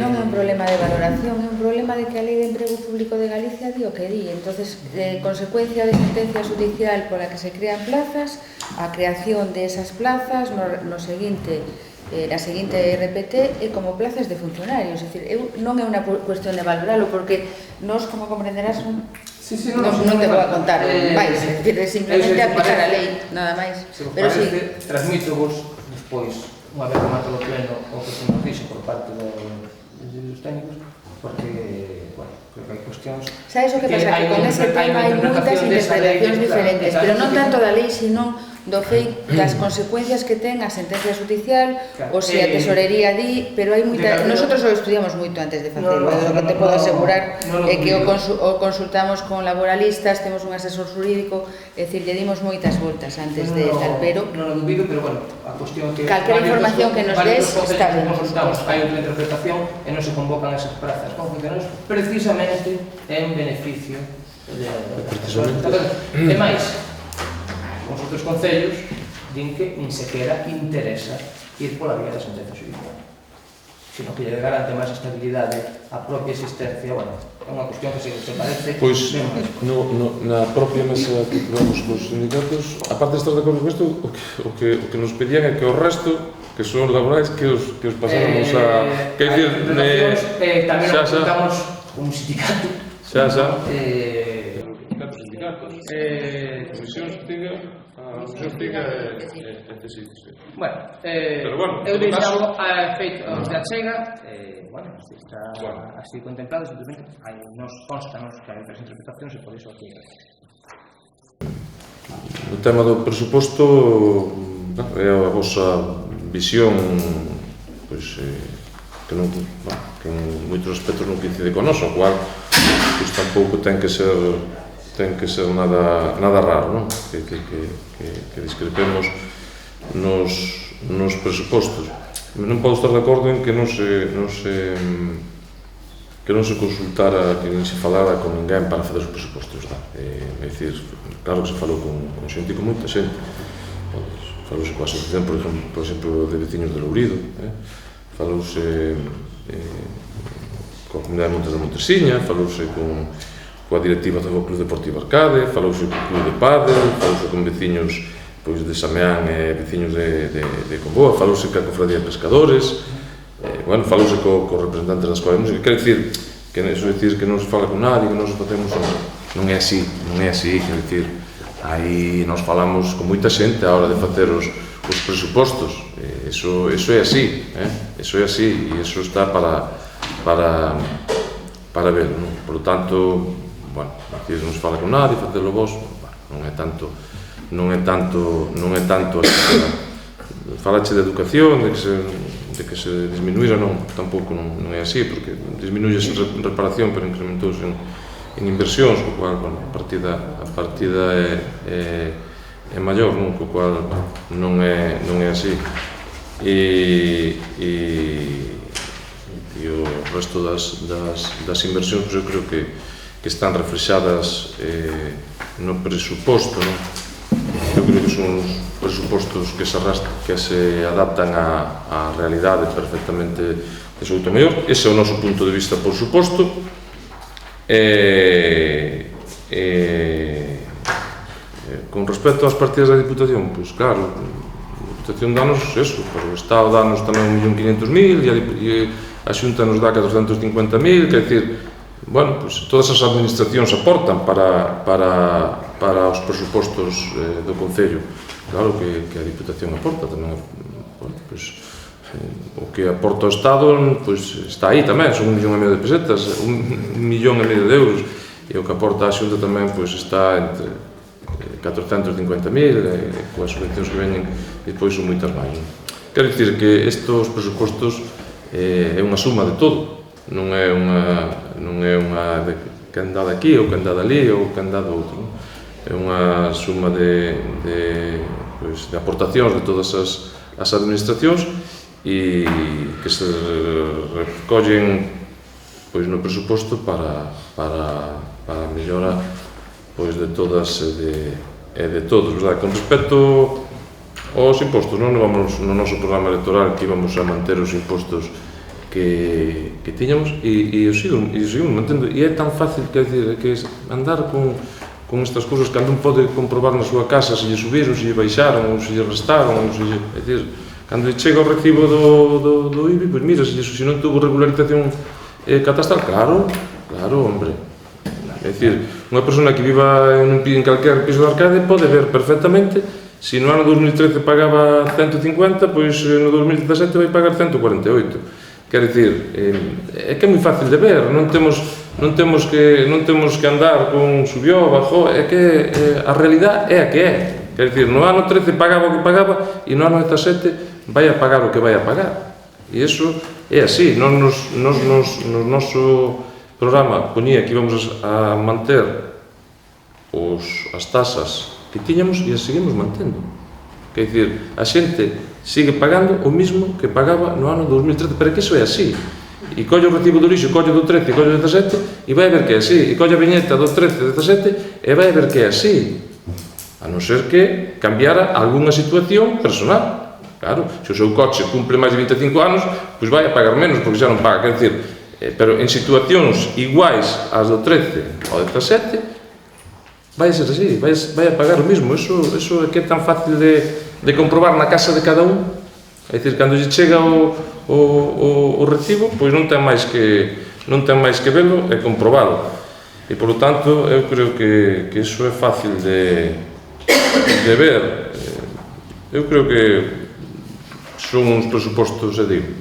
Non é un problema de valoración, é un problema de que a Lei de Emprego Público de Galicia di o que di. Entonces, consecuencia de sentencia judicial pola que se crean plazas, a creación de esas plazas no seguinte, a seguinte RPT é como plazas de funcionarios. É dicir, non é unha cuestión de valoralo, porque nós, como comprenderás, non te vou a contar máis, é dicir, simplemente aplicar a lei, nada máis. Pero si transmito vos despois, unha vez remate o pleno, o que se nos dixo por parte dos técnicos, porque, bueno, creo que hai cuestións... Sabes o que pasa? Que con ese tema hai moitas interpretacións diferentes, pero non tanto da lei, sino do feito das consecuencias que ten a sentencia judicial, ou se a tesorería di, pero hai moita... Nosotros o estudiamos moito antes de facelo, o que te podo asegurar é que o consultamos con laboralistas, temos un asesor jurídico, é dicir, lle dimos moitas voltas antes de tal, pero... Non o dubido, pero, bueno, a cuestión que... Calquera información que nos des está ben. Consultamos, hai outra interpretación e non se convocan esas plazas con funcionarios precisamente en beneficio de... E máis, os outros concellos din que nin sequera interesa ir pola vía da sentencia judicial, sino que lle garante máis estabilidade a propia existencia. Bueno, é unha cuestión que se parece... Pois, na propia mesa que tivemos cos sindicatos, aparte de estar de acordo con isto, o que nos pedían é que o resto, que son laborais, que os pasáramos a... Que dicir, tamén nos juntamos un sindicato. Xa. Comisión Estiga e CSIC. Bueno, eu deixo a efeito os de Achega, bueno, está así contemplado, simplemente nos constanos que hai outras interpretacións e por iso aquí. O tema do presuposto é a vosa visión, pois, que en moitos aspectos non coincide con nós, o cual pois tampouco ten que ser nada raro, non? Que discrepemos nos presupostos. Non podo estar de acordo en que non se consultara, que non se falara con ninguén para fazer os presupostos. É dicir, claro que se falou con xente e con moita xente. Falouse coa asociación, por exemplo, de veciños de Lourido, falouse coa comunidade de Montes de Montesiña, falouse coa directiva do Club Deportivo Arcade, falouse co Club de Pádel, falouse con veciños de Sameán e veciños de Comboa, falouse ca Cofradía de Pescadores, falouse co representantes da Escola de Música. Quero dicir, que eso decir que non se fala con nadie, que non se facemos, non é así, quero dicir, aí nos falamos con moita xente a hora de facer os presupostos, eso é así, eso é así, e eso está para ver, non? Por lo tanto, bueno, aquí non se fala con nadie, facelo vos, non é tanto falache de educación, de que se disminuíra, non, tampouco non é así, porque disminuíse en reparación, pero incrementouse en inversións, co cual, bueno, a partida é maior, non? Co cual non é así. E o resto das inversións, eu creo que están reflexadas no presuposto, non? Eu creo que son os presupostos que se adaptan á realidade perfectamente de Soutomaior. Ese é o noso punto de vista, por suposto. Con respecto ás partidas da Diputación, pois claro, a Diputación danos eso, o Estado danos tamén 1.500.000 e a Xunta nos dá 450.000, quer dicir, bueno, pois todas as administracións aportan para os presupostos do Concello. Claro que a Diputación aporta tamén, bueno, pois o que aporta o Estado, pois está aí tamén, son 1,5 millón de pesetas, 1,5 millón de euros, e o que aporta a Xunta tamén, pois está entre 450.000, coas subvencións que veñen, e depois son moitas máis. Quero dicir que estes presupostos é unha suma de todo, non é unha de que andada aquí, ou que andada ali, ou que andada outro. É unha suma de aportacións de todas as administracións e que se recollen no presuposto para a mellora de todas e de todos, verdade? Con respecto aos impostos, non vamos no noso programa electoral que íbamos a manter os impostos que tiñamos e os seguimos mantendo, e é tan fácil, quer dizer, que andar con estas cousas que non pode comprobar na súa casa se lle subiron, se lle baixaron, ou se lle restaron, ou se lle... É dicir, cando chega o recibo do IBI, pois mira, se non tuvo regularización catastral, claro, hombre. É dicir, unha persona que viva en calquer piso de Arcade pode ver perfectamente se no ano 2013 pagaba 150, pois no 2017 vai pagar 148. Quer dicir, é que é moi fácil de ver, non temos que andar con subió, bajó, é que a realidade é a que é. Quer dicir, no ano 13 pagaba o que pagaba e no ano 17 vai a pagar o que vai a pagar. E iso é así. No noso programa ponía que íbamos a manter as tasas que tiñamos e as seguimos mantendo. Quer dicir, a xente sigue pagando o mismo que pagaba no ano 2013, pero é que iso é así. E colle o recibo do lixo, colle do 13 e colle do 17 e vai ver que é así. E colle a viñeta do 13 e 17 e vai ver que é así. A non ser que cambiara algunha situación personal. Claro, se o seu coche cumple máis de 25 anos, pois vai a pagar menos porque xa non paga. Quer dicir, pero en situacións iguais ás do 13 ao 17 vai a ser así, vai a pagar o mismo. Iso é que é tan fácil de comprobar na casa de cada un. É dicir, cando lle chega o recibo, pois non ten máis que velo e comprobalo. E, por lo tanto, eu creo que iso é fácil de ver. Eu creo que son uns presupostos, digo,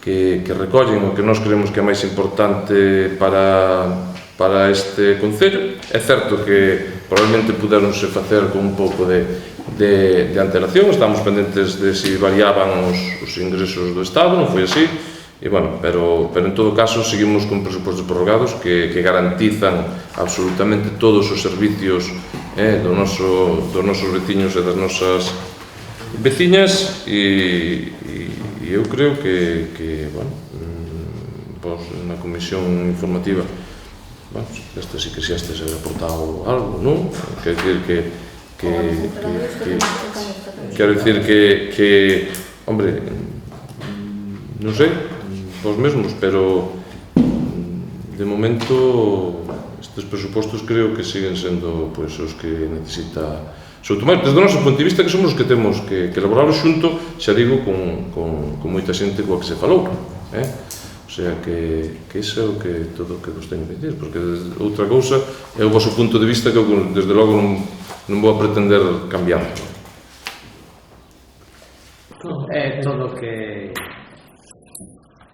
que recollen o que nós creemos que é máis importante para este Concello. É certo que probablemente puderonse facer con un pouco de antelación, estamos pendentes de se variaban os ingresos do Estado, non foi así, e bueno, pero en todo caso seguimos con presupostos prorrogados que garantizan absolutamente todos os servicios dos nosos veciños e das nosas veciñas, e eu creo que bueno, na comisión informativa, bueno, este sí que se ha aportado algo, non? Quer dicir quero dicir que hombre, non sei, vos mesmos, pero de momento estes presupostos creo que siguen sendo pois os que necesita Soutomaior, desde o noso punto de vista, que somos os que temos que elaborarlo xunto, xa digo, con moita xente coa que se falou. O O sea que iso é o que todo o que vos teño que dicir, porque outra cousa é o vosso punto de vista que eu desde logo non vou a pretender cambiar. É todo o que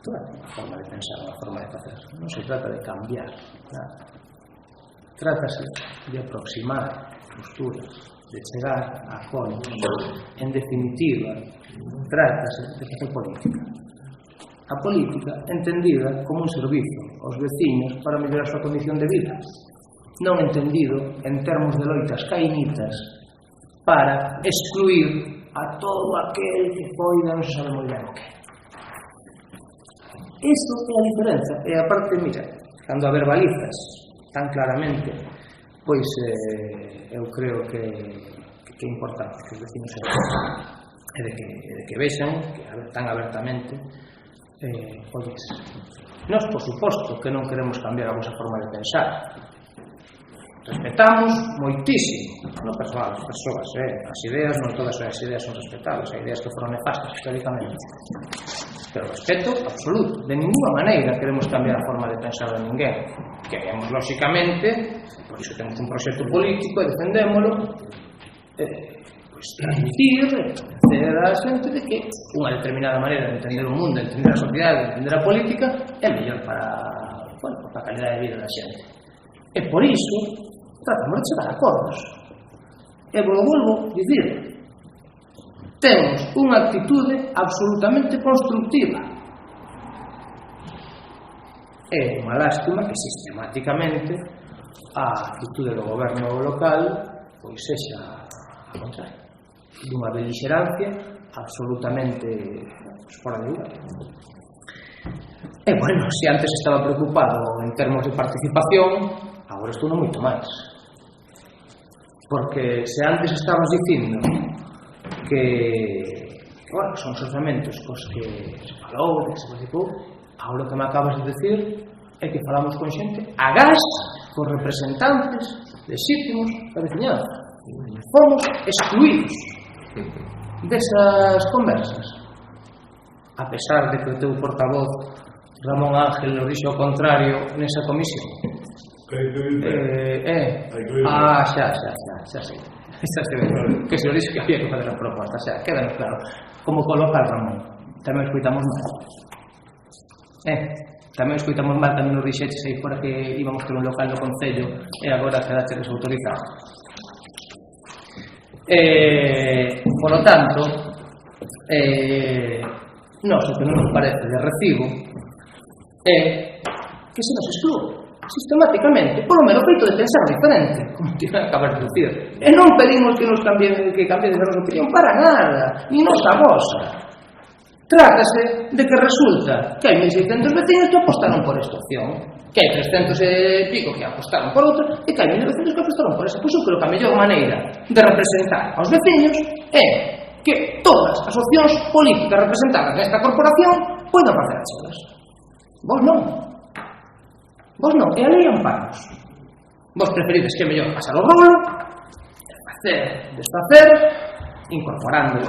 toda a forma de pensar, a forma de facer. Non se trata de cambiar nada. Trátase de aproximar posturas, de chegar a acordos. En definitiva, trátase de facer política. A política entendida como un servizo aos veciños para mellorar a súa condición de vida, non entendido en termos de loitas cainitas para excluir a todo aquel que poida non se sabe moi ben o que. Isto é a diferenza, e a parte, mira, cando a verbalizas tan claramente, pois eu creo que é importante que os vecinos se vean e de que vexan que tan abertamente pois nós, por suposto, que non queremos cambiar a vosa forma de pensar. Respetamos moitísimo, non persoal, as persoas, as ideas, non todas as ideas son respetables, hai ideas que foron nefastas históricamente, pero respeto absoluto. De ninguna maneira queremos cambiar a forma de pensar de ninguén. Queremos, lóxicamente, por iso temos un proxecto político e defendémolo, pois transmitir, ter a xente de que unha determinada maneira de entender o mundo, de entender a sociedade, de entender a política é mellor para a calidad de vida da xente. E por iso tratamos de chegar a acordos. E volvo dicir, temos unha actitude absolutamente constructiva. É unha lástima que sistematicamente a actitude do goberno local pois sexa a contraria, dunha belixerancia absolutamente fora de lugar. E bueno, se antes estaba preocupado en termos de participación, agora estou non moito máis, porque se antes estabas dicindo que bueno, son os orzamentos cos que se falou, que se participou, agora o que me acabas de decir é que falamos con xente agás con representantes legítimos da veciñanza. Fomos excluídos desas conversas, a pesar de que o teu portavoz Ramón Ángel lo dixo ao contrario nesa comisión. Xa sei. Que se lo dixo que había que fazer a proposta, xa, quédanos claro. Como coloca el Ramón, tamén escoitamos mal. Tamén escoitamos mal, tamén nos dixeches aí fora que íbamos ter un local no Concello e agora quedaste desautorizado. Por lo tanto, nós o que non nos parece de recibo é que se nos exclúe sistemáticamente polo mero feito de pensar diferente, como te acabas de dicir. E non pedimos que nos cambies a nosa opinión para nada, ni nosa vosa. Trátase de que resulta que hai 1.600 vecinos que apostaron por esta opción, que hai 300 e pico que apostaron por outra, e que hai 1.900 que apostaron por esa. Pois eu creo que a mellor maneira de representar aos vecinos é que todas as opcións políticas representadas nesta corporación poden facer as chegas. Vos non. E a lei amparos. Vos preferides que é mellor pasar o rolo, facer, desfacer, incorporando,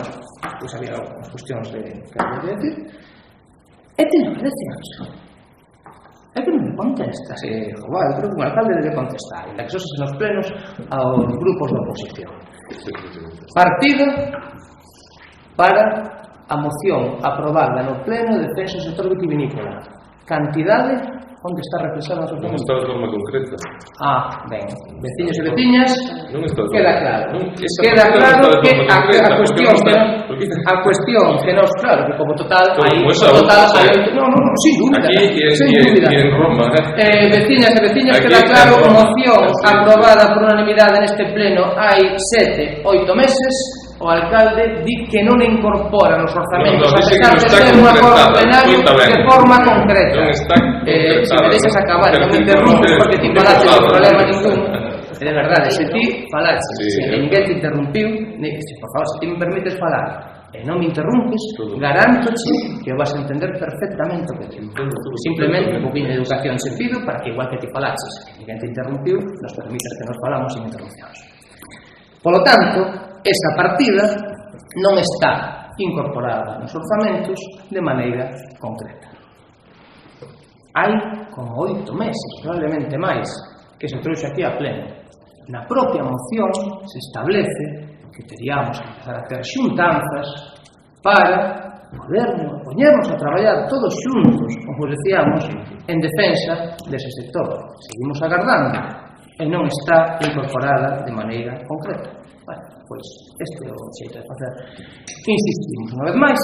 pois había algunas cuestións que había de decir, e teño que decirnos. É que non me contestas, eu creo que un alcalde debe contestar, e que sose nos plenos aos grupos da oposición. Partido para a moción aprobada no pleno de defensa do sector vitivinícola. Cantidade onde está reflexada a Non está de forma concreta. Ben, veciños e veciñas, queda claro. Queda claro que a cuestión que nos, claro, que como total hai sin dúbida. Aquí en Roma, veciñas e veciñas, queda claro, moción aprobada por unanimidade neste pleno hai 7, 8 meses. O alcalde di que non incorpora nos orzamentos a pesar de ser un acordo plenario de forma concreta. Se me deixas acabar, non me interrumpes porque ti falaste de problema ningún. De verdade, se ti falaste, se ninguén te interrumpiu, por favor, se ti me permites falar e non me interrumpes, garantoche que vas a entender perfectamente o que digo. Simplemente un poquinho de educación se pido para que igual que ti falaches, que ninguén te interrumpiu, nos permitas que nos falamos sin interrupcións. Polo tanto, esa partida non está incorporada nos orzamentos de maneira concreta. hai como 8 meses, probablemente máis, que se trouxe aquí a pleno. Na propia moción se establece que teríamos que empezar a ter xuntanzas para poñernos a traballar todos xuntos, como decíamos, en defensa dese sector. Seguimos agardando e non está incorporada de maneira concreta. Bueno, pois este é o xeito de facer. Insistimos unha vez máis,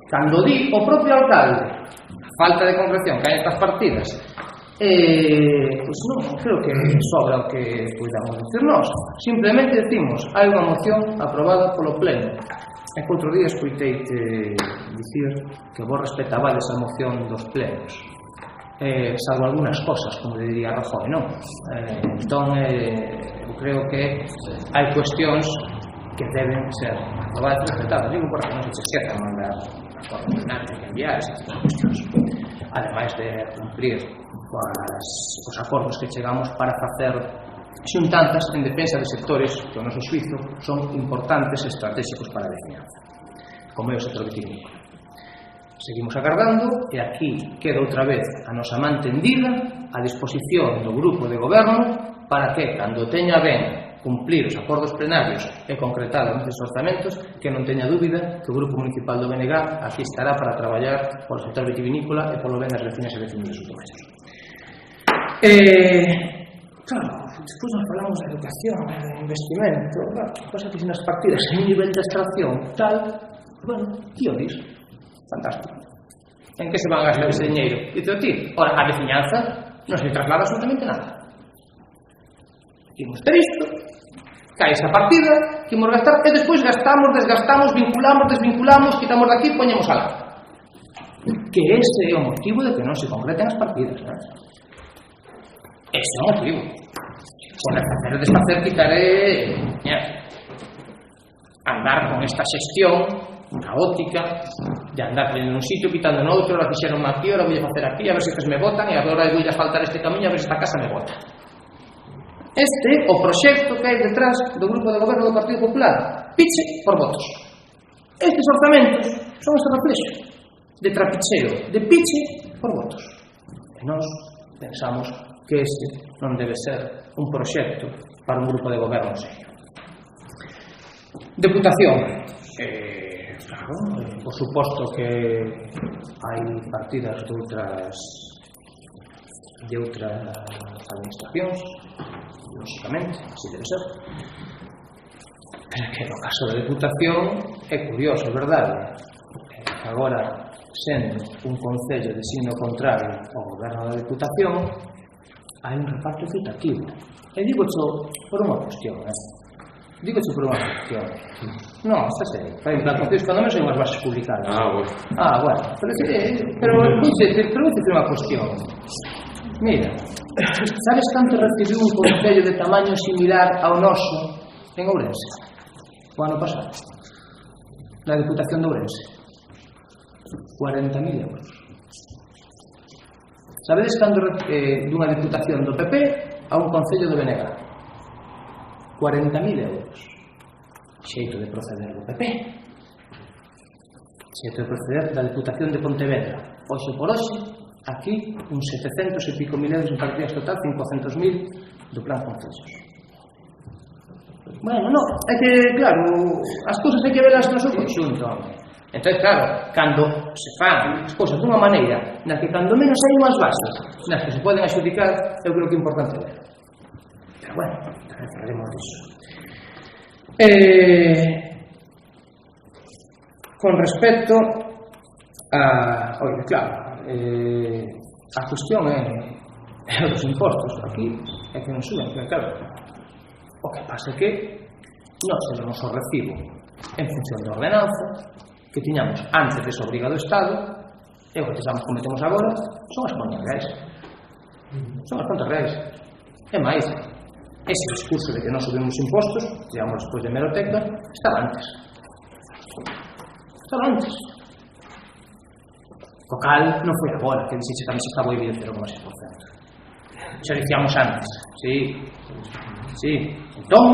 cando di o propio alcalde a falta de concreción que hai estas partidas, pois non, creo que sobra o que podamos decir nós. Simplemente decimos, hai unha moción aprobada polo pleno. E que outro día escoiteite dicir que vos respetabades a moción dos plenos, salvo algunhas cosas, como diría Rajoy, non? Entón, eu creo que hai cuestións que deben ser aprobadas e respetadas. Digo, porque non se esquezan mandar a coordenada que enviar esas cuestións, ademais de cumprir os acordos que chegamos para facer xuntanzas en defensa de sectores que, ao noso xuizo, son importantes e estratégicos para a veciñanza, como é o sector vitivinícola. Seguimos agardando e aquí queda outra vez a nosa man tendida a disposición do grupo de goberno para que, cando teña ben cumplir os acordos plenarios e concretar os nosos orzamentos, que non teña dúbida que o Grupo Municipal do BNG aquí estará para traballar polo sector vitivinícola e polo ben das veciñas e veciños dos Outomezos. Claro, despois nos falamos de educación, de investimento, cosa que se nas partidas en nivel de extracción tal, bueno, tío dis, fantástico. En que se van a gastar ese diñeiro? Dice o tío, ora, a veciñanza non se traslada absolutamente nada. Imos ter isto, cae esa partida, que imos gastar, e despois gastamos, desgastamos, vinculamos, desvinculamos, quitamos de aquí, poñemos alá. Que ese é o motivo de que non se concreten as partidas, non? Ese é o motivo. Por facer e desfacer, quitar andar con esta xestión caótica de andar en un sitio, quitando en outro, ahora fixeron aquí, ahora vou a facer aquí, a ver se me botan, e agora vou a faltar este camiño, a ver se esta casa me bota. Este é o proxecto que hai detrás do grupo de goberno do Partido Popular. Piche por votos. Estes orzamentos son ese reflexo de trapicheo, de piche por votos. E nós pensamos que este non debe ser un proxecto para un grupo de goberno serio. Deputación. Claro, por suposto que hai partidas de outras administracións, lógicamente, así debe ser. Pero que no caso da Deputación é curioso, é verdade, que agora, sendo un concello de signo contrario ao goberno da Deputación, hai un reparto equitativo. E digocho por unha cuestión, digocho por unha cuestión. Non, está serio. Por exemplo, a concellos cando menos hai unhas bases publicadas. Bueno. Pero vou dicir unha cuestión. Mira, sabes canto recibiu un concello de tamaño similar ao noso en Ourense o ano pasado? Na Deputación de Ourense, 40.000 euros. Sabedes cando dunha Deputación do PP a un concello do BNG? 40.000 euros. Xeito de proceder do PP, xeito de proceder da Deputación de Pontevedra. Hoxe por hoxe, aquí, uns 700 e pico mil euros en partidas total, 500.000 do plan concellos. Bueno, non, é que, claro, as cousas hai que velas no seu conxunto. Entón, claro, cando se fan as cousas dunha maneira na que cando menos hai unhas bases nas que se poden adxudicar, eu creo que é importante ver. Pero bueno, tamén falaremos disso. Con respecto a... Oye, claro, a cuestión é os impostos. Aquí é que non suben, claro. O que pasa é que nós temos o recibo en función de ordenanza que tiñamos antes desa obriga do Estado, e o que cometemos agora son as contas reais. Son as contas reais. E máis, ese discurso de que non subimos impostos, digamos despois de hemeroteca, estaba antes. O cal non foi agora, que dixeche tamén se estaba o IBI de 0,6%. Xa dicíamos antes, sí. Entón,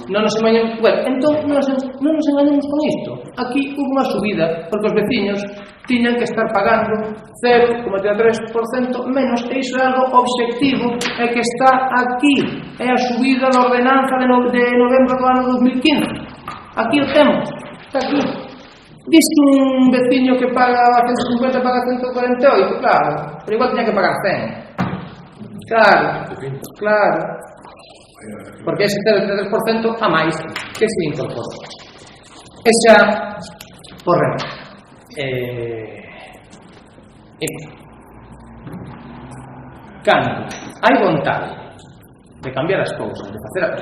non nos engañemos, non nos engañemos con isto. Aquí hubo unha subida, porque os veciños tiñan que estar pagando 0,3% menos, e iso é algo obxectivo, e que está aquí, é a subida da ordenanza de novembro do ano 2015. Aquí o temos, está aquí. Dice un veciño que paga 150, paga 148, claro, pero igual tiña que pagar 100. Claro. Porque ese 33% a máis que se incorpora. Esa, por remate. Cando hai vontade de cambiar as cousas, de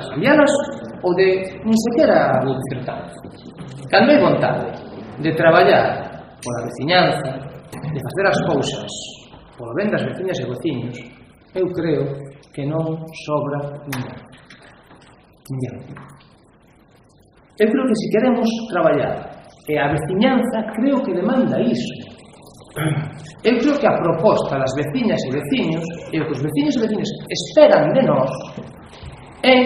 cambialas, ou de nin sequera vou dicir tanto. Cando hai vontade de traballar pola veciñanza, de facer as cousas polo ben das veciñas e veciños, eu creo que non sobra ninguén. Eu creo que se queremos traballar e a veciñanza creo que demanda iso. Eu creo que a proposta das veciñas e veciños e o que os veciños e veciñas esperan de nós é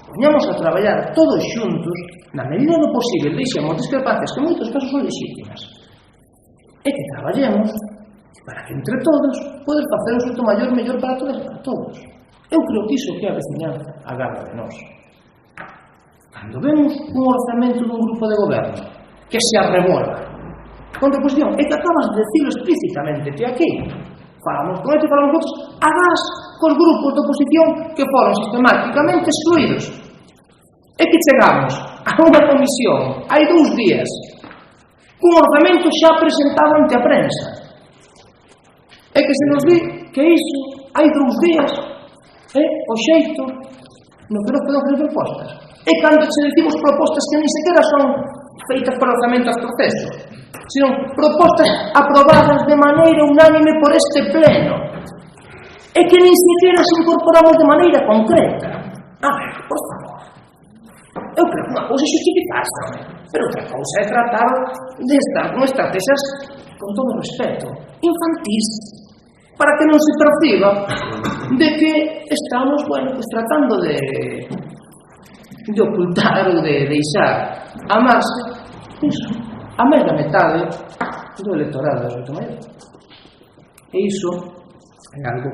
poñamos a traballar todos xuntos na medida do posible, deixemos discrepancias que en moitos casos son legítimas, e que traballemos para que entre todos poder facer un resultado mellor para todos e para todos. Eu creo que iso que a veciñanza agarda de nós. Cando vemos un orzamento dun grupo de goberno que se arrebola contra a cuestión, é que acabas de decirlo explícitamente, que aquí falamos con esto e falamos con outros, agás cos grupos de oposición que foron sistemáticamente excluídos. É que chegamos a unha comisión hai 2 días cun orzamento xa presentado ante a prensa. É que se nos di que iso hai 2 días é o xeito no que nos podemos fazer propostas. E cando se decimos propostas que nin sequera son feitas para orzamento a proceso, sino propostas aprobadas de maneira unánime por este pleno, e que nin sequera se incorporamos de maneira concreta. A ver, por favor, eu creo que unha cousa é xustificarse, pero outra cousa é tratar de estar con estrategias, con todo respeto, infantís, para que non se perciba de que estamos, pues tratando de ocultar ou de deixar a marxe a máis da metade do electorado da Xunta Maior. E iso é algo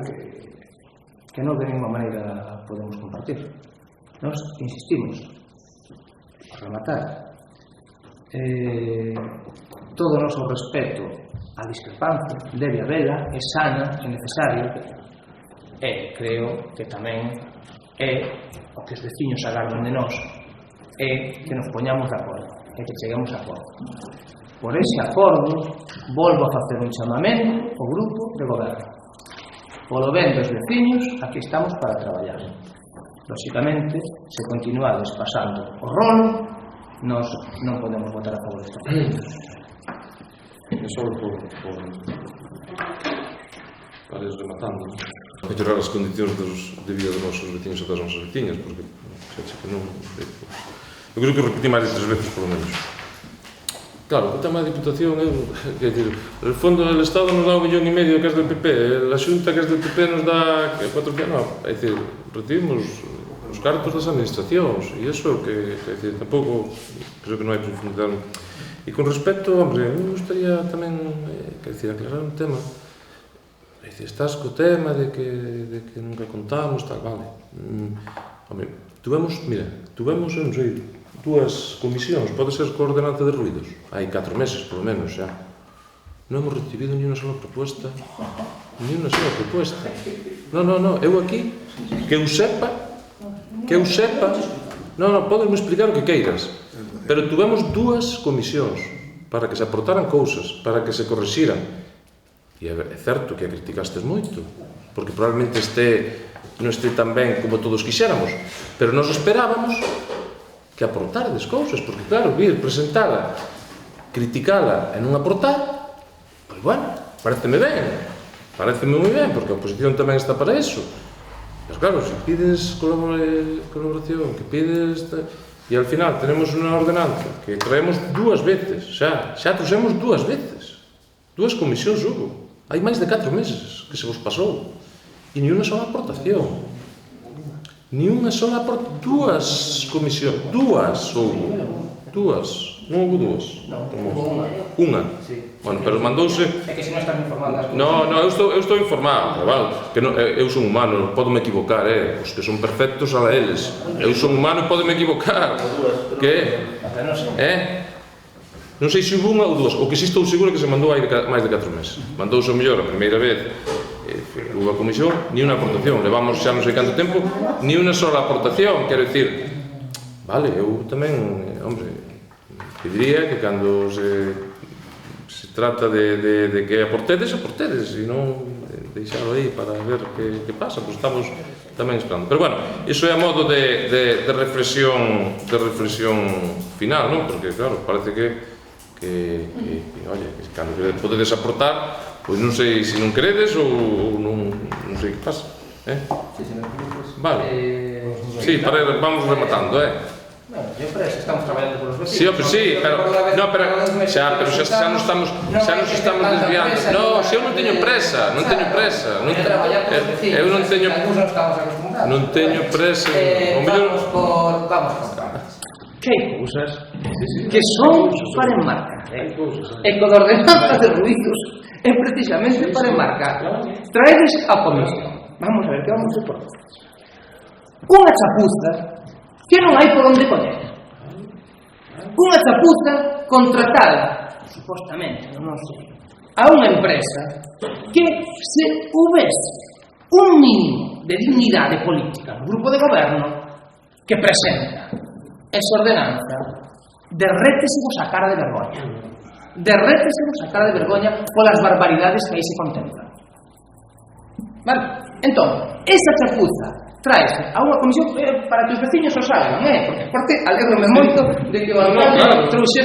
que non de ninguna maneira podemos compartir. Nós insistimos a rematar todo o noso respeto a discrepancia debe habela, é sana, é necesario, e creo que tamén é o que os veciños agardan de nós, é que nos poñamos de acordo, é que cheguemos a acordo. Por ese acordo volvo a facer un chamamento ao grupo de goberno. Polo ben dos veciños, aquí estamos para traballar. Lóxicamente, se continuades pasando o rolo, nós non podemos votar a favor desta propuesta. E só para ir rematando, mellorar as condicións de vida dos nosos veciños e das nosas veciñas, porque que non... Eu creo que repetí máis de 3 veces, polo menos. Claro, o tema da Diputación é dicir, el fondo del Estado nos dá 1,5 millón que é do PP, a Xunta que é do PP nos dá 4 millóns, é dicir, recibimos os cartos das administracións, e iso que é dicir, tampouco creo que non hai profundidade. E con respecto, hombre, a mí me gustaría tamén aclarar un tema. É dicir, estás co tema de que nunca contamos, tal, vale. Hombre, tuvemos, non sei, 2 comisións, pode ser coa ordenanza de ruídos, hai 4 meses, polo menos, xa. Non hemos recibido ni unha sola proposta, Non, eu aquí, que eu sepa, non, podesme explicar o que queiras, pero tuvemos 2 comisións para que se aportaran cousas, para que se corrixiran. E é certo que a criticastes moito, porque probablemente non este tan ben como todos quixéramos, pero nos esperábamos que aportardes cousas, porque claro, vir, presentala, criticala e non aportar, pois bueno, pareceme moi ben, porque a oposición tamén está para iso. Mas claro, se pides colaboración, que pides... E al final tenemos unha ordenanza que traemos 2 veces, xa trouxemos 2 veces, 2 comisións hubo, hai máis de 4 meses que se vos pasou. E ni unha sola aportación. Ni unha sola aportación. Dúas comisións. Dúas houve. Dúas. Non houve dúas. Unha. Bueno, pero mandouse... É que se non están informadas... No, eu estou informado, que eu son humano, podo me equivocar, os que son perfectos a eles. Eu son humano e podo me equivocar. Que? Non sei se houve unha ou dúas. O que si estou seguro é que se mandou hai máis de 4 meses. Mandouse o mellor a primeira vez, houve a comisión, ni unha aportación. Levamos xa non sei canto tempo, ni unha sola aportación. Quero dicir, vale, eu tamén, hombre, pediría que cando se trata de que aportedes, e non deixalo aí para ver que pasa, pois estamos tamén esperando. Pero bueno, iso é a modo de reflexión final, non? Porque, claro, parece que oye, que cando podedes aportar, pois non sei se non queredes ou non sei que pasa. Vale. Sí, vamos rematando, Bueno, estamos traballando por os Sí, vecinos. pero xa nos estamos desviando. No, se eu non teño presa, eu non teño presa. Non teño presa. Vamos por... Que hai cousas que son para enmarcar. E con ordenanza de ruidos é precisamente para enmarcar. Traedes a comisión. Vamos a ver, que vamos a por unha chapuza que non hai por onde coller. Unha chapuza contratada, supostamente, non sei, a unha empresa que se houvese un mínimo de dignidade política no grupo de goberno que presenta esa ordenanza, derrétesevos a cara de vergoña. Derrétesevos a cara de vergoña polas barbaridades que aí se contemplan. Vale? Entón, esa chapuza traese a unha comisión para que os veciños o saiban, porque aparte alegro-me moito de que o alcalde trouxe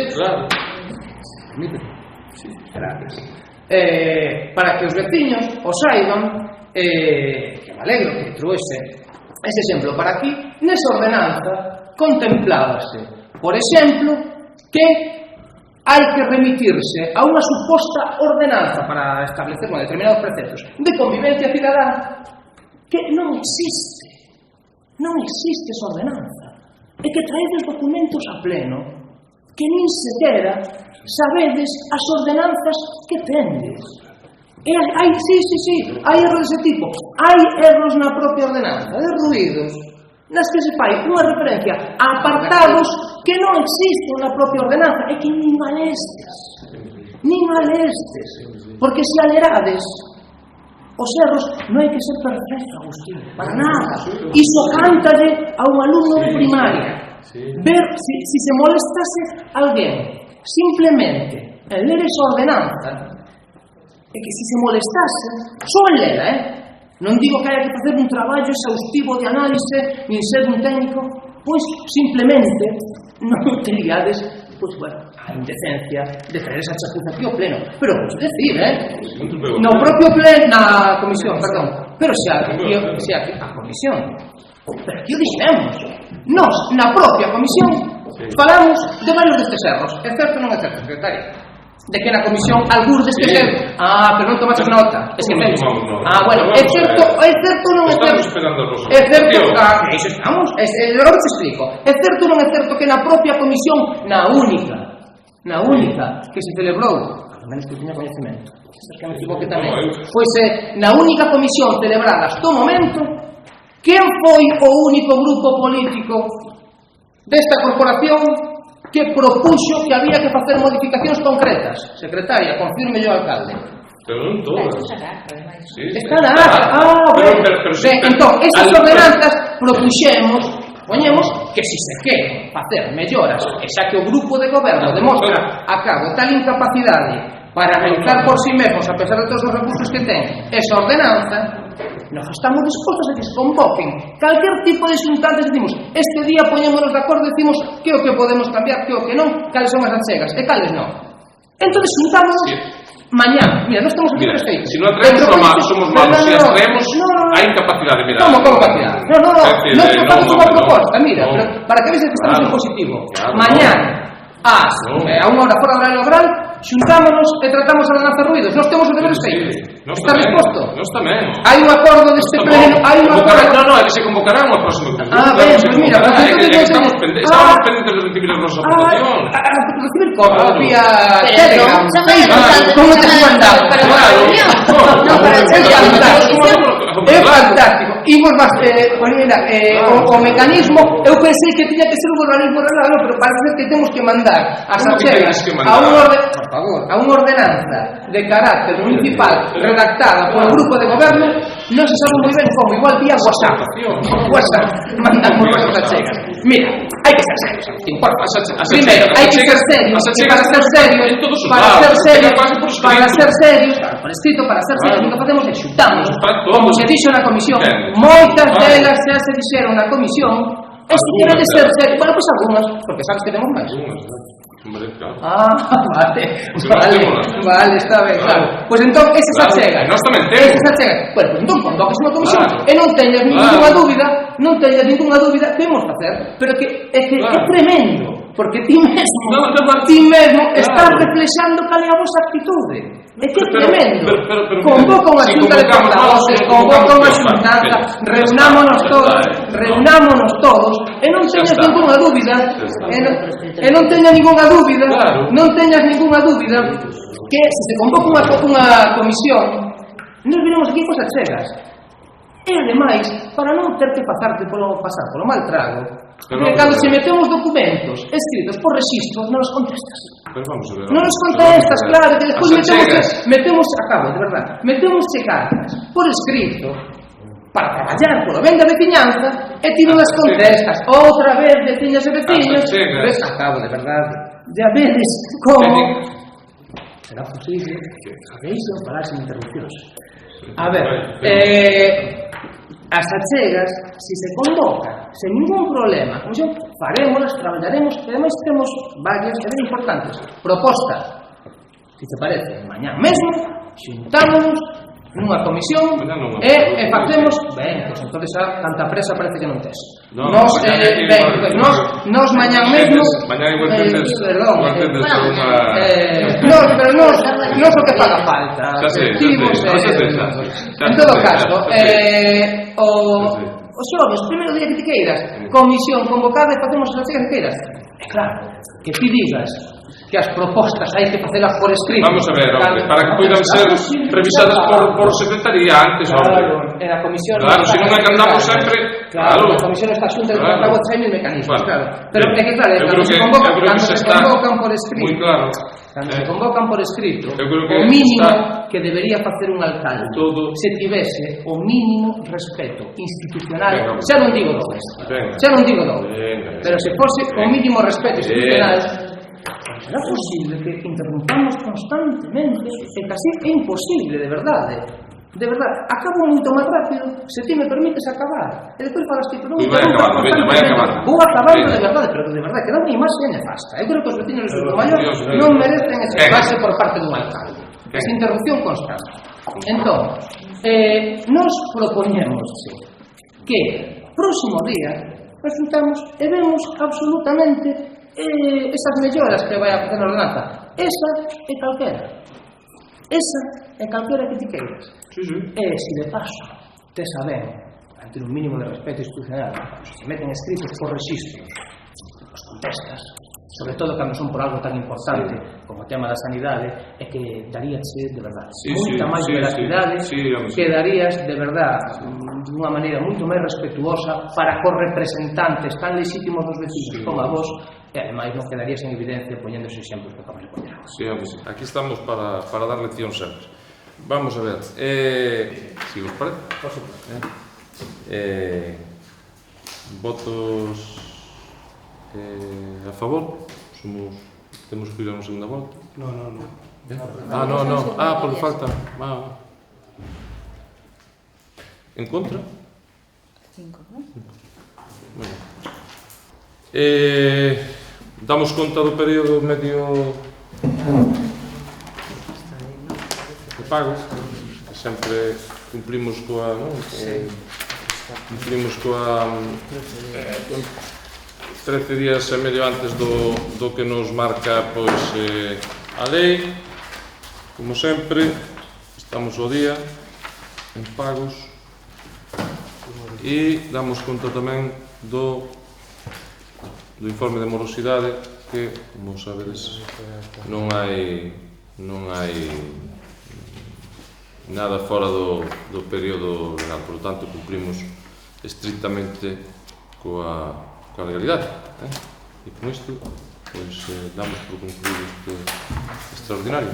para que os veciños o saiban, que me alegro que trouxe ese exemplo para aquí. Nesa ordenanza contemplábase, por exemplo, que hai que remitirse a unha suposta ordenanza para establecer determinados preceptos de convivencia cidadá que non existe. Non existe esa ordenanza. É que traedes documentos a pleno que nin sequera sabedes as ordenanzas que tendes. E hai, sí, hai erros dese tipo. Hai erros na propia ordenanza de ruidos, nas que se fai unha referencia a apartados que non existen na propia ordenanza e que nin a lestes. Porque se a lerades, os erros non hai que ser perfecto, Agustín, para nada. Iso cántalle a un alumno de primaria. Ver si se molestase alguén simplemente en ler esa ordenanza, e que si se molestase só en lela, non digo que haya que facer un traballo exhaustivo de análise nin ser un técnico, pois simplemente non teríades a indecencia de traer esa chapuza aquí ao pleno. Pero vou decir, no propio pleno, na comisión, perdón, pero se aquí a comisión, pero aquí o dixemos, nós na propia comisión falamos de varios destes erros. É certo ou non é certo, secretaria? De que na comisión algúns destes erros, pero non tomaste nota, esquecemos. Bueno, é certo ou non é certo? É certo, iso estamos, agora te explico. É certo ou non é certo que na propia comisión, na única que se celebrou, ao menos que tiña coñecemento, que me equivoque tamén, pois na única comisión celebrada hasta o momento, quen foi o único grupo político desta corporación que propuxo que había que facer modificacións concretas? Secretaria, confirme yo ao alcalde. Pero non todas. Está na entón, esas ordenanzas poñemos que si se queren facer melloras, e xa que o grupo de goberno demostra a cabo tal incapacidade para realizar por si mesmos, a pesar de todos os recursos que ten esa ordenanza, nos estamos dispostos a que se convoquen calquer tipo de xuntantes. Decimos, este día poñémonos de acordo, decimos que o que podemos cambiar, que o que non, cales son as achegas e cales non. Entón xuntámonos mañá. Mira, nós estamos aquí perfeitos. Se non atraemos somos malos, se as traemos hai incapacidade. Mira, como capacidade? Non, nós tocamos unha proposta, mira, para que veces que estamos en positivo. Mañá a unha hora fora do horario laboral, xuntámonos e tratamos a non hacer ruidos. Nós temos o deber feitos. Está disposto? Nós tamén. Hai un acordo deste pleno, hai un acordo... Non, é que se convocará unha próxima comisión. Ben, pois mira, estamos pendentes de recibir as nosas votacións. Recibir como? Vía Telegram, Facebook, como te mandar? É fantástico. Imos máis, o mecanismo, eu pensei que tiña que ser un organismo reglado, pero parece que temos que mandar as achegas a unha ordenanza de carácter municipal redactada por un grupo de goberno, non se sabe moi ben como, igual vía WhatsApp. Mandamos as achegas. Mira, hai que ser serios, primeiro, hai que ser serios, e para ser serios, por escrito, para ser serios, nunca facemos é xutamos, como se dixo na comisión, moitas delas xa se dixeron na comisión, e se queredes ser serios, bueno, pois algunhas, porque sabes que temos máis. Vale, está ben, claro. Pois entón, esas achegas, pois entón, convoques unha comisión, e non teñas ninguna dúbida que imos facer, pero que é tremendo, porque ti mesmo estás reflexando cal é a vosa actitude. É que é tremendo. Convoca unha xunta de portavoces, convoca unha xuntanza, reunámonos todos, e non teñas ninguna dúbida, non teñas ninguna dúbida que se se convoca unha comisión, nos viremos aquí cos achegas. E ademais, para non ter que pasar polo mal trago, porque cando se metemos documentos escritos por registro, non os contestas. Non os contestas, claro, que despois metemos cartas por escrito para traballar polo ben da veciñanza e ti non as contestas. Outra vez, veciñas e veciños, acabo, de verdade, de vedes como será posible que deixen falar sin interrupcións. A ver, as achegas, se se convoca sen ningún problema, farémolas, traballaremos, e ademais temos varias e ben importantes propostas, se te parece, mañá mesmo xuntámonos nunha comisión e facemos ben, pois entón tanta presa parece que non tes. Nos mañá mesmo nos o que faga falta, en todo caso, os xoves, primeiro día que ti queiras, comisión convocada e facemos as achegas que queiras. É claro, que ti digas que as propostas hai que facelas por escrito. Vamos a ver, hombre, para que poidan ser revisadas por secretaría antes, hombre. En a comisión... Claro, se non é que andamos sempre... Claro, a comisión está xunta de trago de mil mecanismos, claro. Pero é que claro, cando se convocan por escrito... Moi claro. Cando se convocan por escrito, o mínimo que debería facer un alcalde se tivese o mínimo respeto institucional, xa non digo doble, pero se fose o mínimo respeto institucional, será posible que interrumpamos constantemente e casi é imposible, de verdade. De verdade, acabo moito máis rápido se ti me permites acabar e depois falas ti, pero non vai acabando, vou acabando de verdade, pero de verdade que dá unha imaxe nefasta. Eu creo que os vecinos de Sotomayor non merecen esa imaxe por parte dun alcalde, esa interrupción constante. Entón, nos propoñemos que próximo día resultamos e vemos absolutamente esas melloras que vai a facer a ordenanza. Esa é calquera que ti queiras. E se de paso te saben a ter un mínimo de respeto institucional, se meten escritos por registro, os contestas, sobre todo cando son por algo tan importante como o tema da sanidade, é que daríase de verdade moita máis veracidade, que darías de verdade dunha maneira moito máis respetuosa para cos representantes tan legítimos dos vecinos como a vos, e ademais non quedarías en evidencia poñendo os exemplos que acabamos de poñer. Sí, aquí estamos para dar leccións sempre. Vamos a ver, si os parece? Por supuesto. Votos a favor? Temos que ir a unha segunda volta? Non. Por falta. En contra? 5, non? Bueno. Damos conta do período medio de pago, que sempre cumplimos coa 13 días e medio antes do que nos marca pois a lei. Como sempre, estamos ao día en pagos e damos conta tamén do informe de morosidade que, como sabedes, non hai nada fora do período legal, por lo tanto cumprimos estrictamente coa legalidade, e con isto pois damos por concluído este extraordinario.